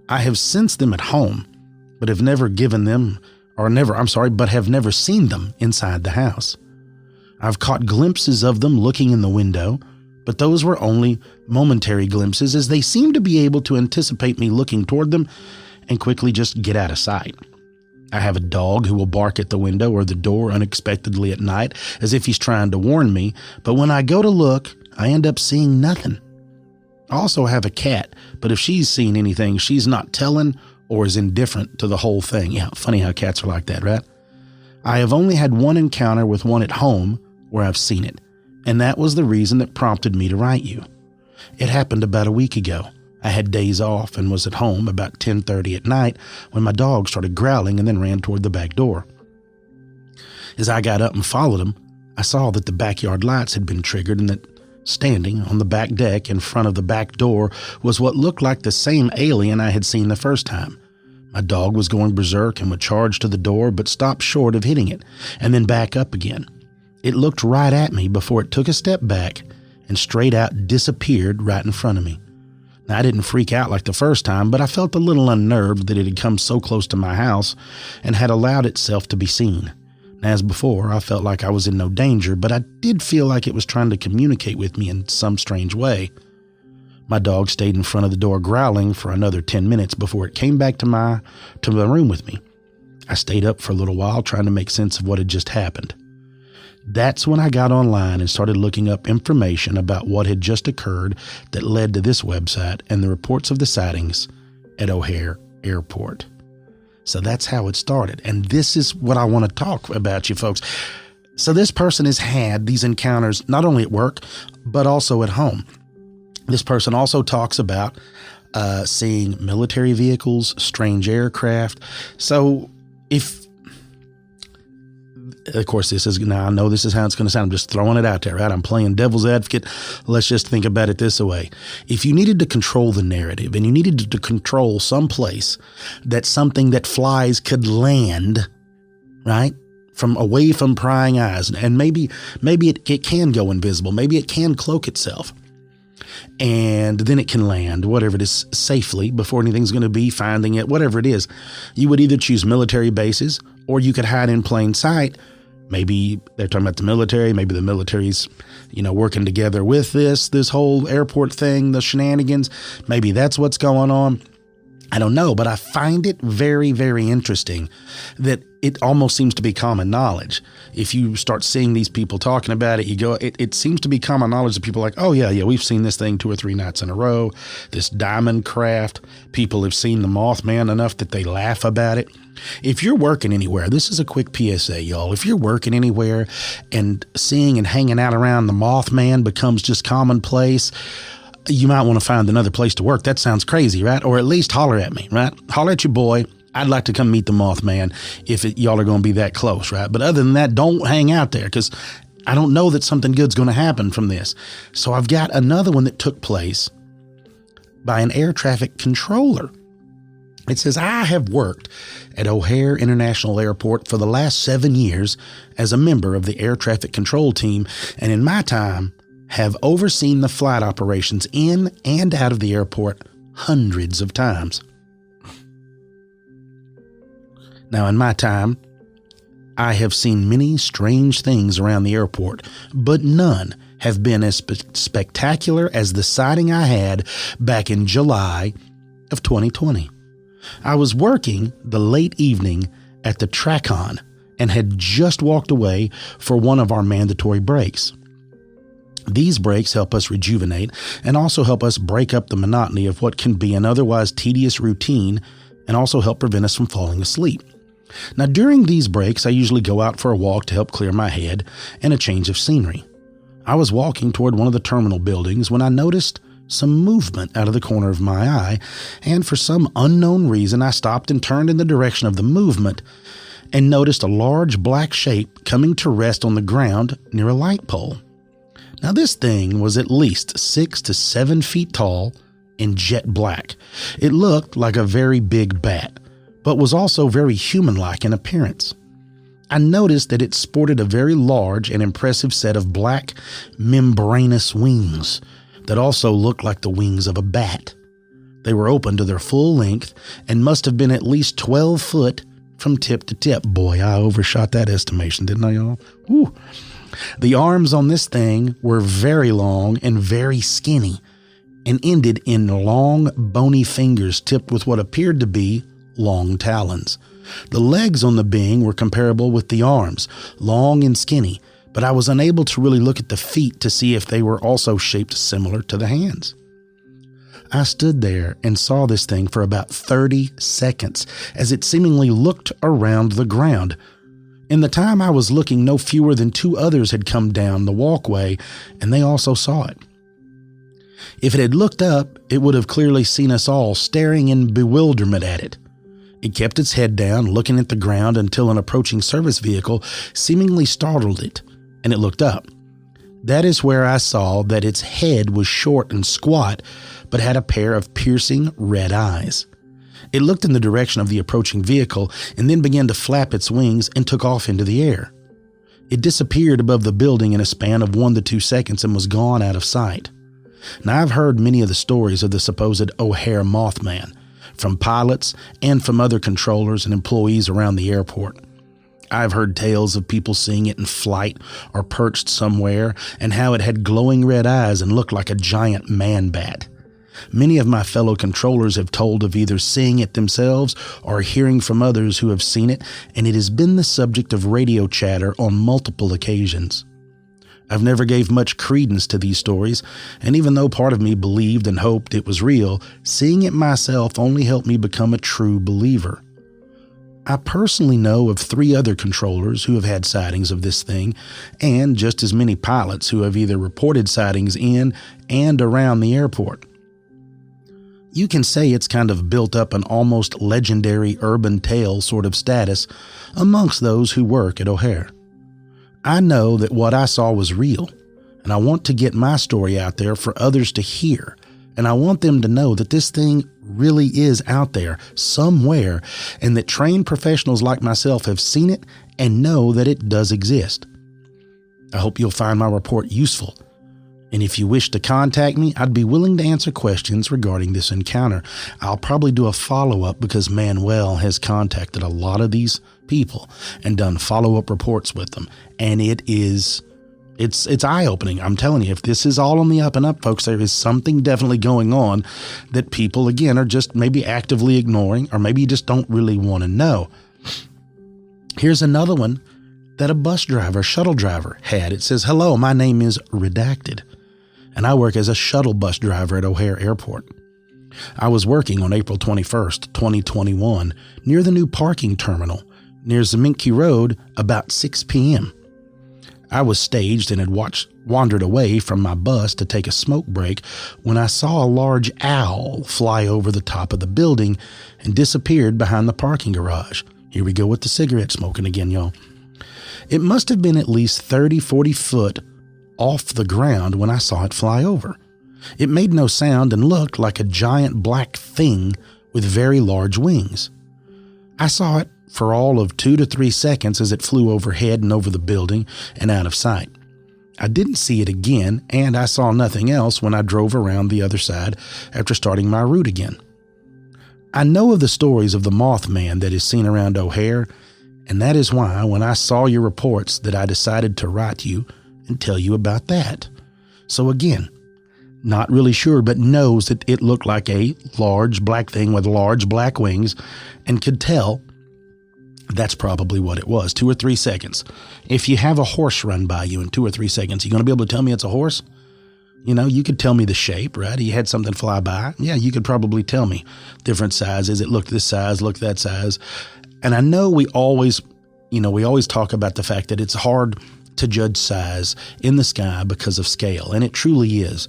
I have sensed them at home, but have never seen them inside the house. I've caught glimpses of them looking in the window, but those were only momentary glimpses, as they seemed to be able to anticipate me looking toward them and quickly just get out of sight. I have a dog who will bark at the window or the door unexpectedly at night as if he's trying to warn me, but when I go to look, I end up seeing nothing. I also have a cat, but if she's seen anything, she's not telling or is indifferent to the whole thing. Yeah, funny how cats are like that, right? I have only had one encounter with one at home where I've seen it, and that was the reason that prompted me to write you. It happened about a week ago. I had days off and was at home about 10:30 at night when my dog started growling and then ran toward the back door. As I got up and followed him, I saw that the backyard lights had been triggered and that standing on the back deck in front of the back door was what looked like the same alien I had seen the first time. My dog was going berserk and would charge to the door but stopped short of hitting it and then back up again. It looked right at me before it took a step back and straight out disappeared right in front of me. Now, I didn't freak out like the first time, but I felt a little unnerved that it had come so close to my house and had allowed itself to be seen. As before, I felt like I was in no danger, but I did feel like it was trying to communicate with me in some strange way. My dog stayed in front of the door growling for another 10 minutes before it came back to my room with me. I stayed up for a little while trying to make sense of what had just happened. That's when I got online and started looking up information about what had just occurred that led to this website and the reports of the sightings at O'Hare Airport. So that's how it started. And this is what I want to talk about, you folks. So this person has had these encounters not only at work, but also at home. This person also talks about seeing military vehicles, strange aircraft. So of course, I know this is how it's going to sound. I'm just throwing it out there, right? I'm playing devil's advocate. Let's just think about it this way. If you needed to control the narrative and you needed to control some place that something that flies could land, right? Away from prying eyes, and maybe it can go invisible. Maybe it can cloak itself. And then it can land, whatever it is, safely before anything's going to be finding it, whatever it is. You would either choose military bases or you could hide in plain sight. Maybe they're talking about the military. Maybe the military's, working together with this whole airport thing, the shenanigans. Maybe that's what's going on. I don't know, but I find it very, very interesting that it almost seems to be common knowledge. If you start seeing these people talking about it, it seems to be common knowledge that people are like, oh yeah, we've seen this thing 2 or 3 nights in a row, this diamond craft. People have seen the Mothman enough that they laugh about it. If you're working anywhere, this is a quick PSA, y'all. If you're working anywhere and seeing and hanging out around the Mothman becomes just commonplace, you might want to find another place to work. That sounds crazy, right? Or at least holler at me, right? Holler at your boy. I'd like to come meet the Mothman if y'all are going to be that close, right? But other than that, don't hang out there because I don't know that something good's going to happen from this. So I've got another one that took place by an air traffic controller. It says, I have worked at O'Hare International Airport for the last 7 years as a member of the air traffic control team, and in my time have overseen the flight operations in and out of the airport hundreds of times. Now, in my time, I have seen many strange things around the airport, but none have been as spectacular as the sighting I had back in July of 2020. I was working the late evening at the Tracon and had just walked away for one of our mandatory breaks. These breaks help us rejuvenate and also help us break up the monotony of what can be an otherwise tedious routine and also help prevent us from falling asleep. Now, during these breaks, I usually go out for a walk to help clear my head and a change of scenery. I was walking toward one of the terminal buildings when I noticed some movement out of the corner of my eye, and for some unknown reason, I stopped and turned in the direction of the movement and noticed a large black shape coming to rest on the ground near a light pole. Now, this thing was at least 6 to 7 feet tall and jet black. It looked like a very big bat, but was also very human-like in appearance. I noticed that it sported a very large and impressive set of black, membranous wings that also looked like the wings of a bat. They were open to their full length and must have been at least 12 foot from tip to tip. Boy, I overshot that estimation, didn't I, y'all? Woo. The arms on this thing were very long and very skinny and ended in long, bony fingers tipped with what appeared to be long talons. The legs on the being were comparable with the arms, long and skinny, but I was unable to really look at the feet to see if they were also shaped similar to the hands. I stood there and saw this thing for about 30 seconds as it seemingly looked around the ground. In the time I was looking, no fewer than 2 others had come down the walkway, and they also saw it. If it had looked up, it would have clearly seen us all staring in bewilderment at it. It kept its head down, looking at the ground until an approaching service vehicle seemingly startled it, and it looked up. That is where I saw that its head was short and squat, but had a pair of piercing red eyes. It looked in the direction of the approaching vehicle and then began to flap its wings and took off into the air. It disappeared above the building in a span of 1 to 2 seconds and was gone out of sight. Now, I've heard many of the stories of the supposed O'Hare Mothman, from pilots and from other controllers and employees around the airport. I've heard tales of people seeing it in flight or perched somewhere, and how it had glowing red eyes and looked like a giant man bat. Many of my fellow controllers have told of either seeing it themselves or hearing from others who have seen it, and it has been the subject of radio chatter on multiple occasions. I've never gave much credence to these stories, and even though part of me believed and hoped it was real, seeing it myself only helped me become a true believer. I personally know of 3 other controllers who have had sightings of this thing, and just as many pilots who have either reported sightings in and around the airport. You can say it's kind of built up an almost legendary urban tale sort of status amongst those who work at O'Hare. I know that what I saw was real, and I want to get my story out there for others to hear, and I want them to know that this thing really is out there somewhere, and that trained professionals like myself have seen it and know that it does exist. I hope you'll find my report useful, and if you wish to contact me, I'd be willing to answer questions regarding this encounter. I'll probably do a follow-up because Manuel has contacted a lot of these people and done follow-up reports with them, and it's eye-opening. I'm telling you, if this is all on the up and up, folks, there is something definitely going on that people, again, are just maybe actively ignoring, or maybe you just don't really want to know. Here's another one that a shuttle driver had. It says, "Hello, my name is Redacted, and I work as a shuttle bus driver at O'Hare Airport. I was working on April 21st, 2021, near the new parking terminal near Zeminki Road about 6 p.m. I was staged and had wandered away from my bus to take a smoke break when I saw a large owl fly over the top of the building and disappeared behind the parking garage. Here we go with the cigarette smoking again, y'all. It must have been at least 30, 40 foot off the ground when I saw it fly over. It made no sound and looked like a giant black thing with very large wings. I saw it for all of 2 to 3 seconds as it flew overhead and over the building and out of sight. I didn't see it again, and I saw nothing else when I drove around the other side after starting my route again. I know of the stories of the Mothman that is seen around O'Hare, and that is why when I saw your reports that I decided to write you and tell you about that. So again, not really sure, but knows that it looked like a large black thing with large black wings and could tell that's probably what it was. 2 or 3 seconds. If you have a horse run by you in 2 or 3 seconds, you going to be able to tell me it's a horse? You know, you could tell me the shape, right? You had something fly by. Yeah, you could probably tell me different sizes. It looked this size, looked that size. And I know we always talk about the fact that it's hard to judge size in the sky because of scale. And it truly is.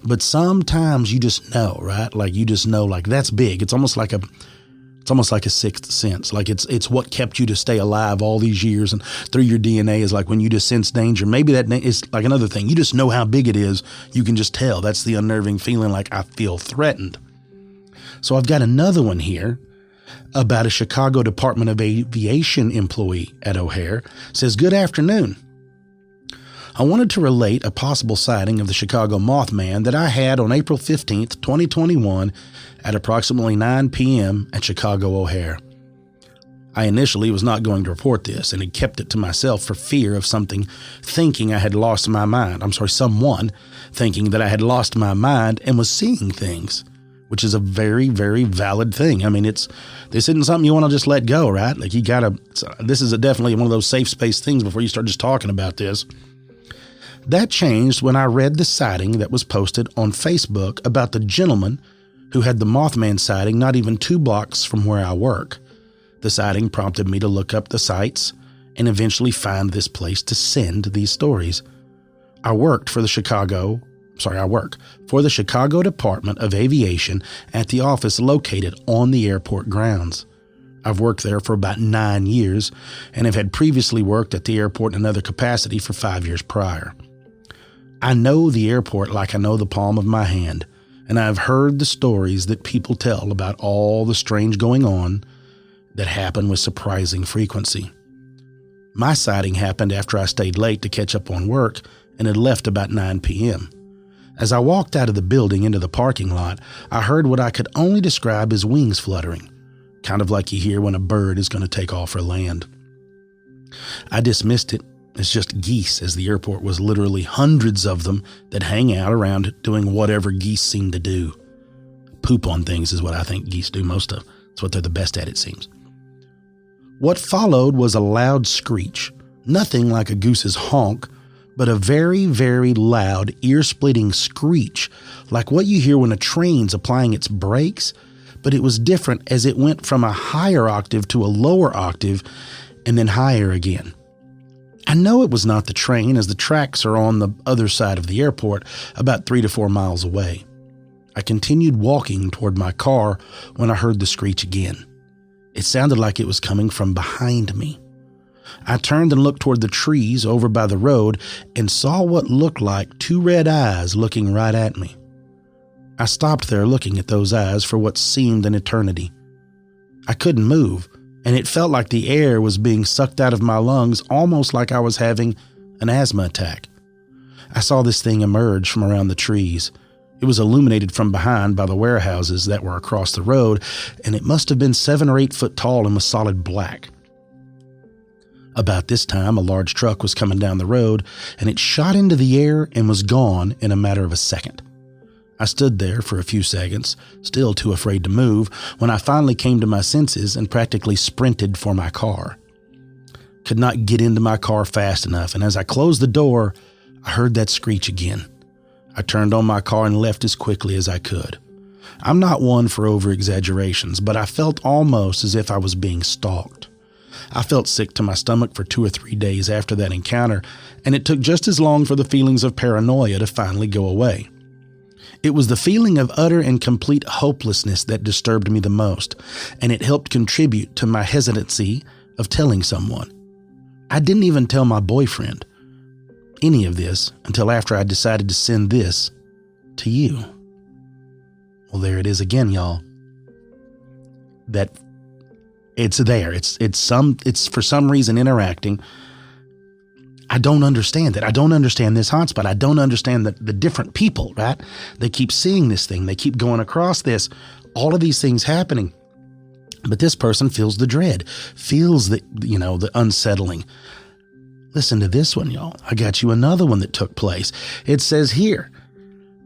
But sometimes you just know, right? Like you just know, like that's big. It's almost like a sixth sense. Like it's what kept you to stay alive all these years, and through your DNA is like when you just sense danger. Maybe that is like another thing. You just know how big it is. You can just tell. That's the unnerving feeling, like I feel threatened. So I've got another one here about a Chicago Department of Aviation employee at O'Hare. It says, "Good afternoon. I wanted to relate a possible sighting of the Chicago Mothman that I had on April 15th, 2021 at approximately 9 p.m. at Chicago O'Hare. I initially was not going to report this and had kept it to myself for fear of someone thinking I had lost my mind and was seeing things, which is a very, very valid thing. I mean, this isn't something you want to just let go, right? Like this is definitely one of those safe space things before you start just talking about this. That changed when I read the sighting that was posted on Facebook about the gentleman who had the Mothman sighting not even 2 blocks from where I work. The sighting prompted me to look up the sites and eventually find this place to send these stories. I work for the Chicago Department of Aviation at the office located on the airport grounds. I've worked there for about 9 years and have had previously worked at the airport in another capacity for 5 years prior. I know the airport like I know the palm of my hand, and I've heard the stories that people tell about all the strange going on that happen with surprising frequency. My sighting happened after I stayed late to catch up on work and had left about 9 p.m. As I walked out of the building into the parking lot, I heard what I could only describe as wings fluttering, kind of like you hear when a bird is going to take off or land. I dismissed it as just geese, as the airport was literally hundreds of them that hang out around doing whatever geese seem to do. Poop on things is what I think geese do most of. It's what they're the best at, it seems. What followed was a loud screech, nothing like a goose's honk, but a very, very loud, ear-splitting screech, like what you hear when a train's applying its brakes, but it was different as it went from a higher octave to a lower octave and then higher again. I know it was not the train, as the tracks are on the other side of the airport, about 3 to 4 miles away. I continued walking toward my car when I heard the screech again. It sounded like it was coming from behind me. I turned and looked toward the trees over by the road and saw what looked like 2 red eyes looking right at me. I stopped there looking at those eyes for what seemed an eternity. I couldn't move, and it felt like the air was being sucked out of my lungs, almost like I was having an asthma attack. I saw this thing emerge from around the trees. It was illuminated from behind by the warehouses that were across the road, and it must have been 7 or 8 foot tall and was solid black. About this time, a large truck was coming down the road, and it shot into the air and was gone in a matter of a second. I stood there for a few seconds, still too afraid to move, when I finally came to my senses and practically sprinted for my car. Could not get into my car fast enough, and as I closed the door, I heard that screech again. I turned on my car and left as quickly as I could. I'm not one for over-exaggerations, but I felt almost as if I was being stalked. I felt sick to my stomach for 2 or 3 days after that encounter, and it took just as long for the feelings of paranoia to finally go away. It was the feeling of utter and complete hopelessness that disturbed me the most, and it helped contribute to my hesitancy of telling someone. I didn't even tell my boyfriend any of this until after I decided to send this to you. Well, there it is again, y'all. That it's there. It's for some reason interacting. I don't understand it. I don't understand this hotspot. I don't understand the different people, right? They keep seeing this thing. They keep going across this. All of these things happening. But this person feels the dread, feels the unsettling. Listen to this one, y'all. I got you another one that took place. It says here,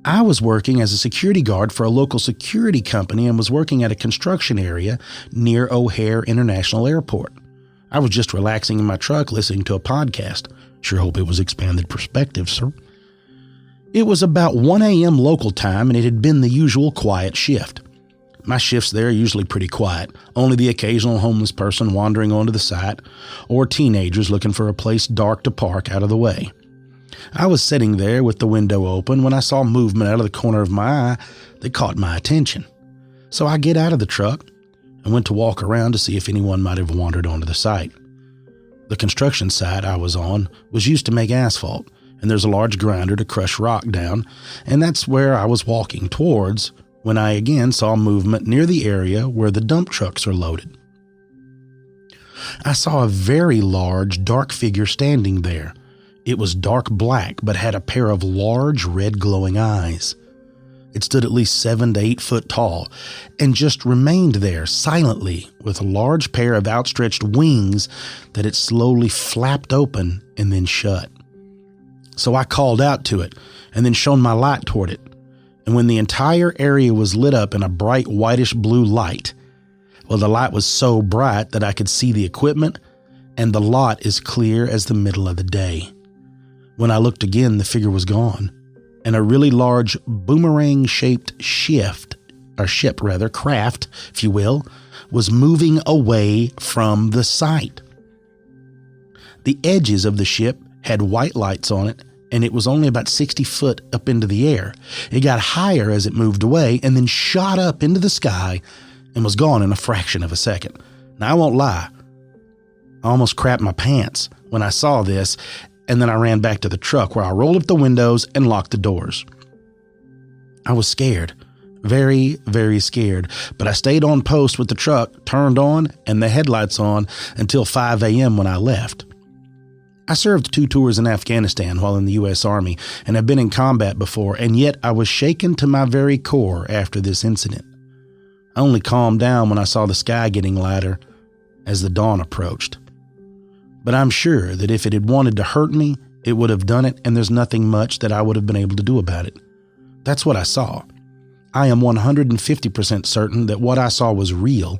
I was working as a security guard for a local security company and was working at a construction area near O'Hare International Airport. I was just relaxing in my truck listening to a podcast. Sure hope it was Expanded Perspective, sir. It was about 1 a.m. local time, and it had been the usual quiet shift. My shifts there are usually pretty quiet, only the occasional homeless person wandering onto the site or teenagers looking for a place dark to park out of the way. I was sitting there with the window open when I saw movement out of the corner of my eye that caught my attention. So I get out of the truck and went to walk around to see if anyone might have wandered onto the site. The construction site I was on was used to make asphalt, and there's a large grinder to crush rock down, and that's where I was walking towards when I again saw movement near the area where the dump trucks are loaded. I saw a very large, dark figure standing there. It was dark black, but had a pair of large, red glowing eyes. It stood at least 7 to 8 foot tall and just remained there silently with a large pair of outstretched wings that it slowly flapped open and then shut. So I called out to it and then shone my light toward it. And when the entire area was lit up in a bright whitish blue light, well, the light was so bright that I could see the equipment and the lot as clear as the middle of the day. When I looked again, the figure was gone, and a really large boomerang-shaped craft, if you will, was moving away from the site. The edges of the ship had white lights on it, and it was only about 60 foot up into the air. It got higher as it moved away and then shot up into the sky and was gone in a fraction of a second. Now, I won't lie. I almost crapped my pants when I saw this, and then I ran back to the truck where I rolled up the windows and locked the doors. I was scared, very, very scared, but I stayed on post with the truck turned on and the headlights on until 5 a.m. when I left. I served 2 tours in Afghanistan while in the U.S. Army and have been in combat before, and yet I was shaken to my very core after this incident. I only calmed down when I saw the sky getting lighter as the dawn approached. But I'm sure that if it had wanted to hurt me, it would have done it, and there's nothing much that I would have been able to do about it. That's what I saw. I am 150% certain that what I saw was real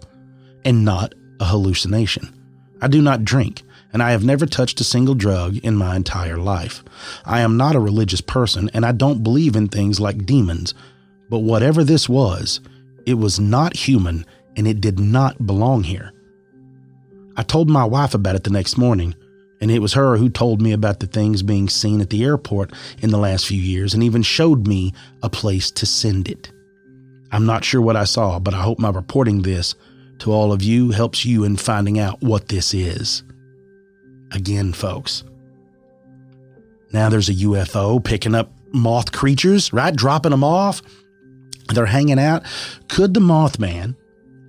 and not a hallucination. I do not drink, and I have never touched a single drug in my entire life. I am not a religious person, and I don't believe in things like demons. But whatever this was, it was not human, and it did not belong here. I told my wife about it the next morning, and it was her who told me about the things being seen at the airport in the last few years and even showed me a place to send it. I'm not sure what I saw, but I hope my reporting this to all of you helps you in finding out what this is. Again, folks, now there's a UFO picking up moth creatures, right? Dropping them off. They're hanging out. Could the Mothman,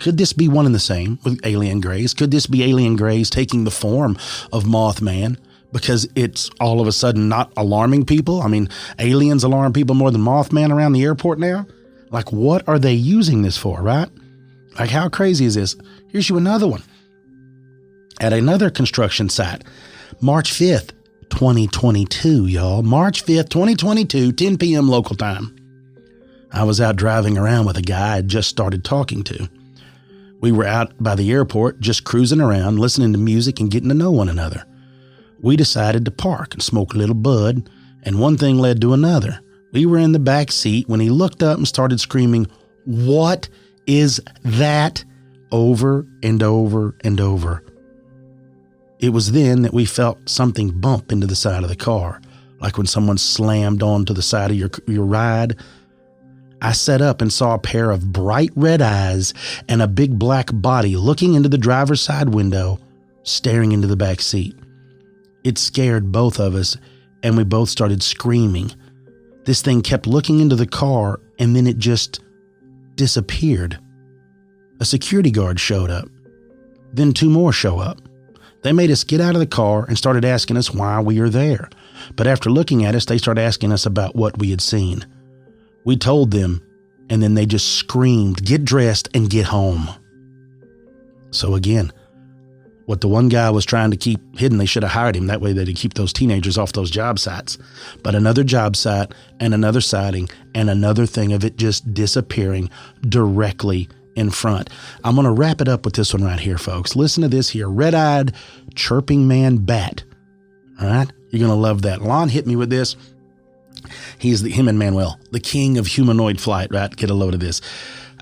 could this be one and the same with alien grays? Could this be alien grays taking the form of Mothman because it's all of a sudden not alarming people? I mean, aliens alarm people more than Mothman around the airport now? Like, what are they using this for, right? Like, how crazy is this? Here's you another one. At another construction site, March 5th, 2022, y'all. March 5th, 2022, 10 p.m. local time. I was out driving around with a guy I had just started talking to. We were out by the airport, just cruising around, listening to music and getting to know one another. We decided to park and smoke a little bud, and one thing led to another. We were in the back seat when he looked up and started screaming, "What is that?" over and over and over. It was then that we felt something bump into the side of the car, like when someone slammed onto the side of your ride. I sat up and saw a pair of bright red eyes and a big black body looking into the driver's side window, staring into the back seat. It scared both of us, and we both started screaming. This thing kept looking into the car, and then it just disappeared. A security guard showed up. Then 2 more show up. They made us get out of the car and started asking us why we were there. But after looking at us, they started asking us about what we had seen. We told them, and then they just screamed, "Get dressed and get home." So again, what the one guy was trying to keep hidden, they should have hired him. That way they'd keep those teenagers off those job sites. But another job site and another sighting and another thing of it just disappearing directly in front. I'm going to wrap it up with this one right here, folks. Listen to this here. Red-eyed chirping man bat. All right? You're going to love that. Lon hit me with this. He's him and Manuel, the king of humanoid flight, right? Get a load of this.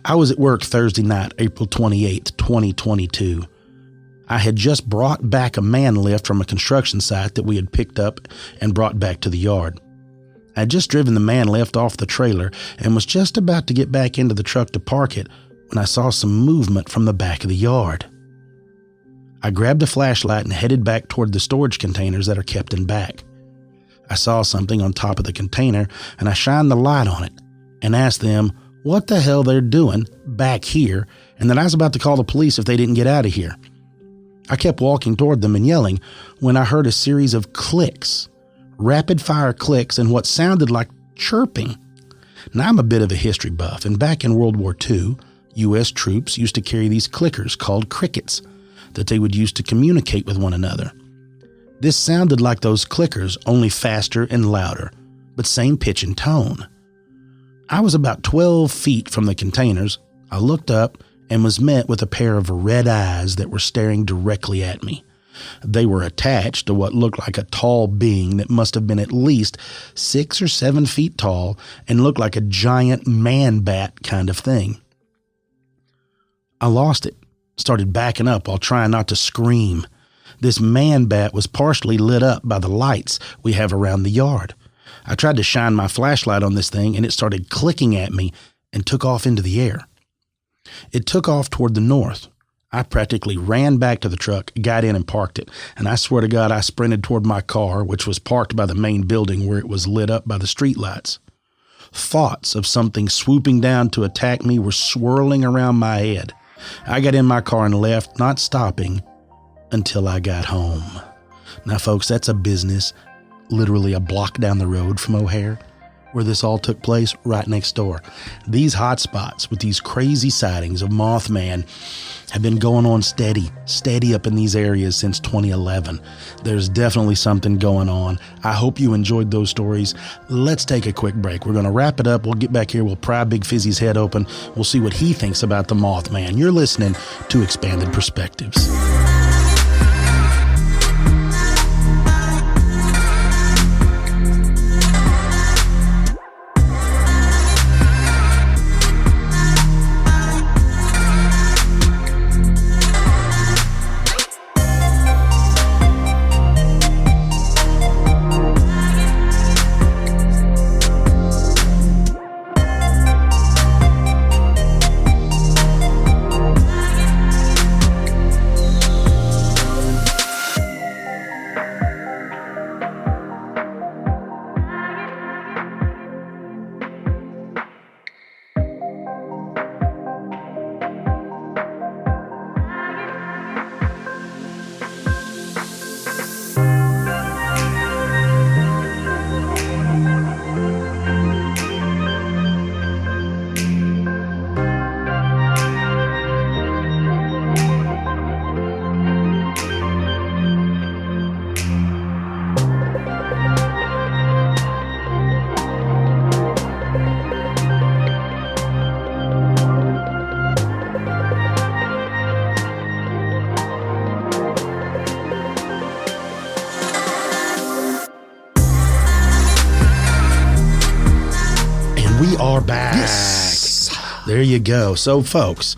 I was at work Thursday night, April 28th, 2022. I had just brought back a man lift from a construction site that we had picked up and brought back to the yard. I had just driven the man lift off the trailer and was just about to get back into the truck to park it when I saw some movement from the back of the yard. I grabbed a flashlight and headed back toward the storage containers that are kept in back. I saw something on top of the container, and I shined the light on it and asked them what the hell they're doing back here, and that I was about to call the police if they didn't get out of here. I kept walking toward them and yelling when I heard a series of clicks, rapid-fire clicks, and what sounded like chirping. Now, I'm a bit of a history buff, and back in World War II, U.S. troops used to carry these clickers called crickets that they would use to communicate with one another. This sounded like those clickers, only faster and louder, but same pitch and tone. I was about 12 feet from the containers. I looked up and was met with a pair of red eyes that were staring directly at me. They were attached to what looked like a tall being that must have been at least 6 or 7 feet tall and looked like a giant man bat kind of thing. I lost it, started backing up while trying not to scream. This man bat was partially lit up by the lights we have around the yard. I tried to shine my flashlight on this thing, and it started clicking at me and took off into the air. It took off toward the north. I practically ran back to the truck, got in and parked it, and I swear to God I sprinted toward my car, which was parked by the main building where it was lit up by the streetlights. Thoughts of something swooping down to attack me were swirling around my head. I got in my car and left, not stopping until I got home. Now, folks, that's a business literally a block down the road from O'Hare, where this all took place, right next door. These hot spots with these crazy sightings of Mothman have been going on steady up in these areas since 2011. There's definitely something going on. I hope you enjoyed those stories. Let's take a quick break. We're going to wrap it up. We'll get back here. We'll pry Big Fizzy's head open. We'll see what he thinks about the Mothman. You're listening to Expanded Perspectives. We are back. Yes. There you go. So, folks,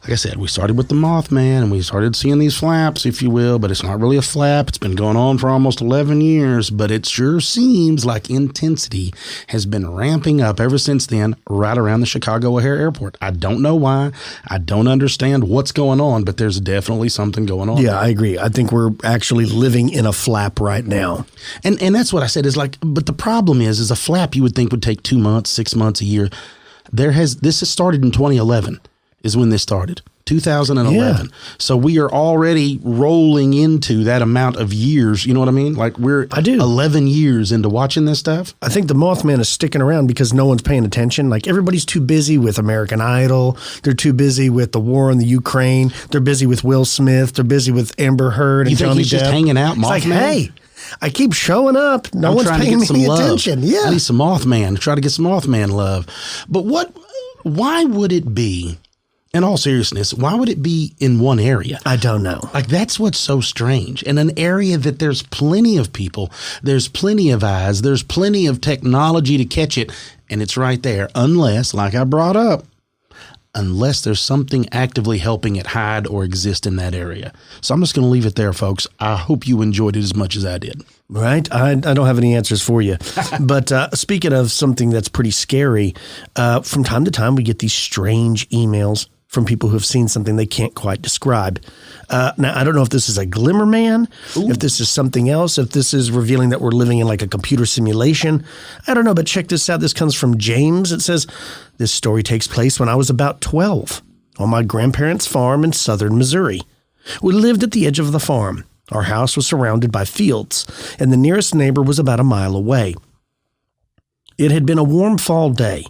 like like I said, we started with the Mothman and we started seeing these flaps, if you will, but it's not really a flap. It's been going on for almost 11 years, but it sure seems like intensity has been ramping up ever since then, right around the Chicago O'Hare Airport. I don't know why. I don't understand what's going on, but there's definitely something going on. Yeah, I agree. I think we're actually living in a flap right now. And that's what I said is like, but the problem is a flap you would think would take 2 months, 6 months, a year. This has started in 2011 is when this started, 2011. Yeah. So we are already rolling into that amount of years. You know what I mean? Like I do. 11 years into watching this stuff. I think the Mothman is sticking around because no one's paying attention. Like everybody's too busy with American Idol. They're too busy with the war in the Ukraine. They're busy with Will Smith. They're busy with Amber Heard and Johnny Depp. You think he's just hanging out, Mothman? It's like, hey, I keep showing up. No one's paying me attention. Yeah. At least some Mothman. Try to get some Mothman love. But why would it be, in all seriousness, why would it be in one area? I don't know. Like, that's what's so strange. In an area that there's plenty of people, there's plenty of eyes, there's plenty of technology to catch it, and it's right there. Unless, like I brought up, unless there's something actively helping it hide or exist in that area. So I'm just going to leave it there, folks. I hope you enjoyed it as much as I did. Right. I don't have any answers for you. But speaking of something that's pretty scary, from time to time we get these strange emails from people who have seen something they can't quite describe. Now, I don't know if this is a glimmer man, if this is something else, if this is revealing that we're living in like a computer simulation. I don't know, but check this out. This comes from James. It says, this story takes place when I was about 12 on my grandparents' farm in southern Missouri. We lived at the edge of the farm. Our house was surrounded by fields, and the nearest neighbor was about a mile away. It had been a warm fall day.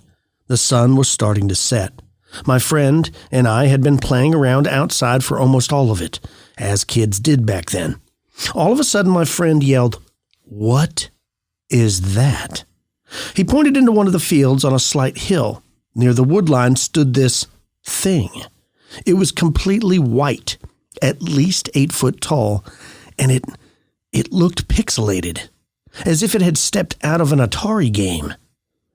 The sun was starting to set. My friend and I had been playing around outside for almost all of it, as kids did back then. All of a sudden, my friend yelled, "What is that?" He pointed into one of the fields on a slight hill. Near the woodline stood this thing. It was completely white, at least 8 foot tall, and it looked pixelated, as if it had stepped out of an Atari game.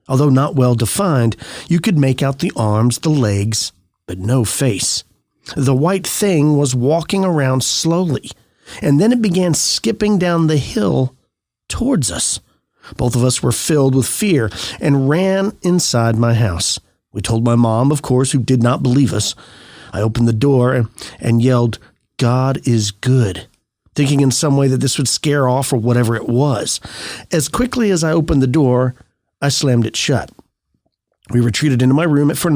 Although not well defined, you could make out the arms, the legs, but no face. The white thing was walking around slowly, and then it began skipping down the hill towards us. Both of us were filled with fear and ran inside my house. We told my mom, of course, who did not believe us. I opened the door and yelled, "God is good," thinking in some way that this would scare off or whatever it was. As quickly as I opened the door, I slammed it shut. We retreated into my room for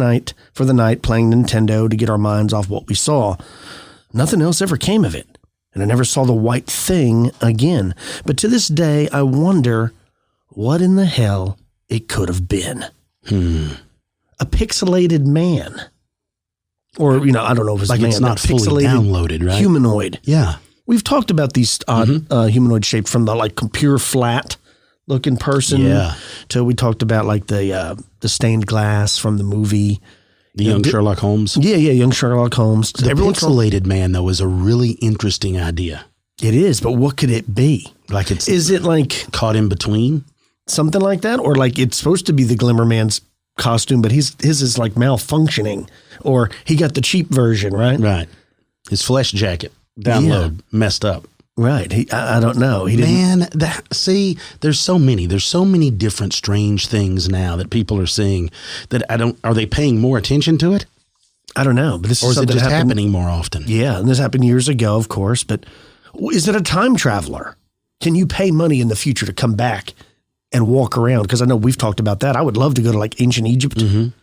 the night, playing Nintendo to get our minds off what we saw. Nothing else ever came of it, and I never saw the white thing again. But to this day, I wonder what in the hell it could have been. A pixelated man. Or, I don't know if it's like man. It's not fully downloaded, right? Humanoid. Yeah. We've talked about these odd humanoid shapes from the pure flat looking person. Yeah. Till we talked about like the stained glass from the movie. The young Sherlock Holmes. Yeah, young Sherlock Holmes. The pixelated man, though, is a really interesting idea. It is, but what could it be? Is it like caught in between? Something like that? Or like it's supposed to be the Glimmer Man's costume, but his is like malfunctioning. Or he got the cheap version, right? Right. His flesh jacket, download, messed up. Right. I don't know. There's so many different strange things now that people are seeing that are they paying more attention to it? I don't know. But this is something just happening more often? Yeah. And this happened years ago, of course. But is it a time traveler? Can you pay money in the future to come back and walk around? Because I know we've talked about that. I would love to go to like ancient Egypt. Mm-hmm.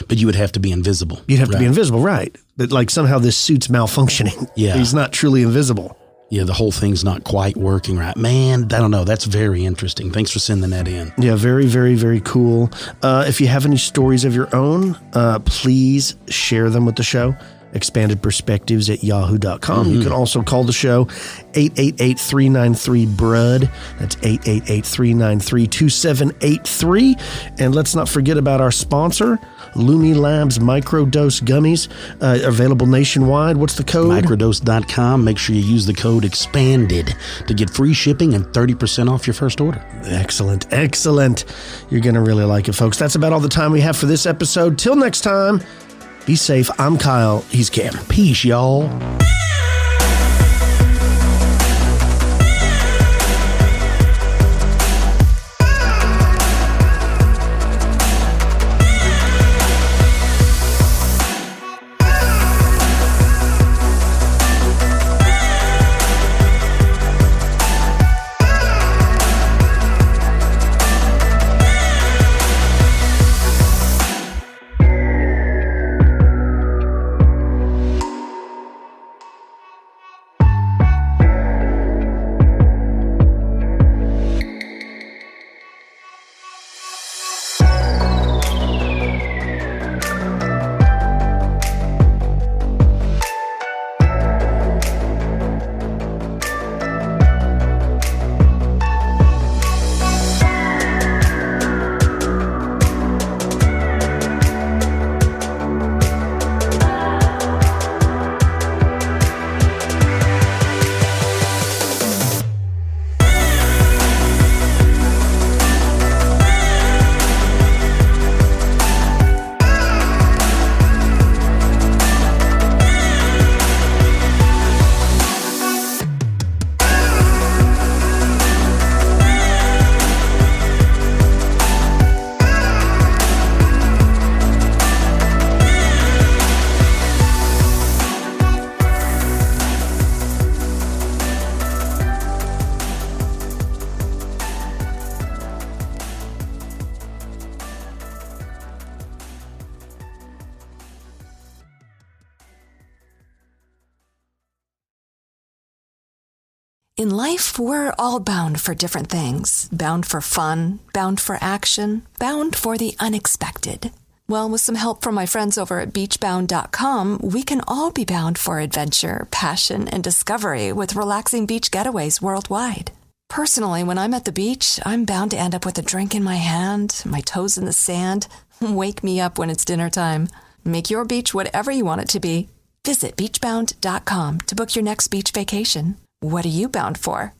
But you would have to be invisible. You'd have to be invisible, right. But like somehow this suit's malfunctioning. Yeah. He's not truly invisible. Yeah, the whole thing's not quite working right. Man, I don't know. That's very interesting. Thanks for sending that in. Yeah, very, very, very cool. If you have any stories of your own, please share them with the show. expandedperspectives@yahoo.com. You can also call the show 888-393-BRUD. That's 888-393-2783. And let's not forget about our sponsor, Lumi Labs Microdose Gummies, available nationwide. What's the code? Microdose.com. Make sure you use the code EXPANDED to get free shipping and 30% off your first order. Excellent. Excellent. You're going to really like it, folks. That's about all the time we have for this episode. Till next time, Be safe. I'm Kyle. He's Cam. Peace, y'all. In life, we're all bound for different things. Bound for fun, bound for action, bound for the unexpected. Well, with some help from my friends over at beachbound.com, we can all be bound for adventure, passion, and discovery with relaxing beach getaways worldwide. Personally, when I'm at the beach, I'm bound to end up with a drink in my hand, my toes in the sand. Wake me up when it's dinner time. Make your beach whatever you want it to be. Visit beachbound.com to book your next beach vacation. What are you bound for?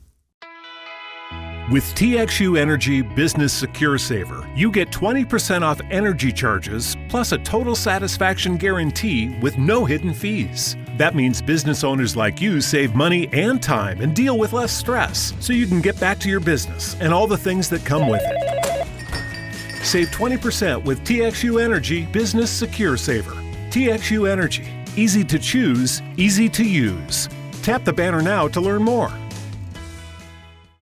With TXU Energy Business Secure Saver, you get 20% off energy charges plus a total satisfaction guarantee with no hidden fees. That means business owners like you save money and time and deal with less stress, so you can get back to your business and all the things that come with it. Save 20% with TXU Energy Business Secure Saver. TXU Energy. Easy to choose, easy to use. Tap the banner now to learn more.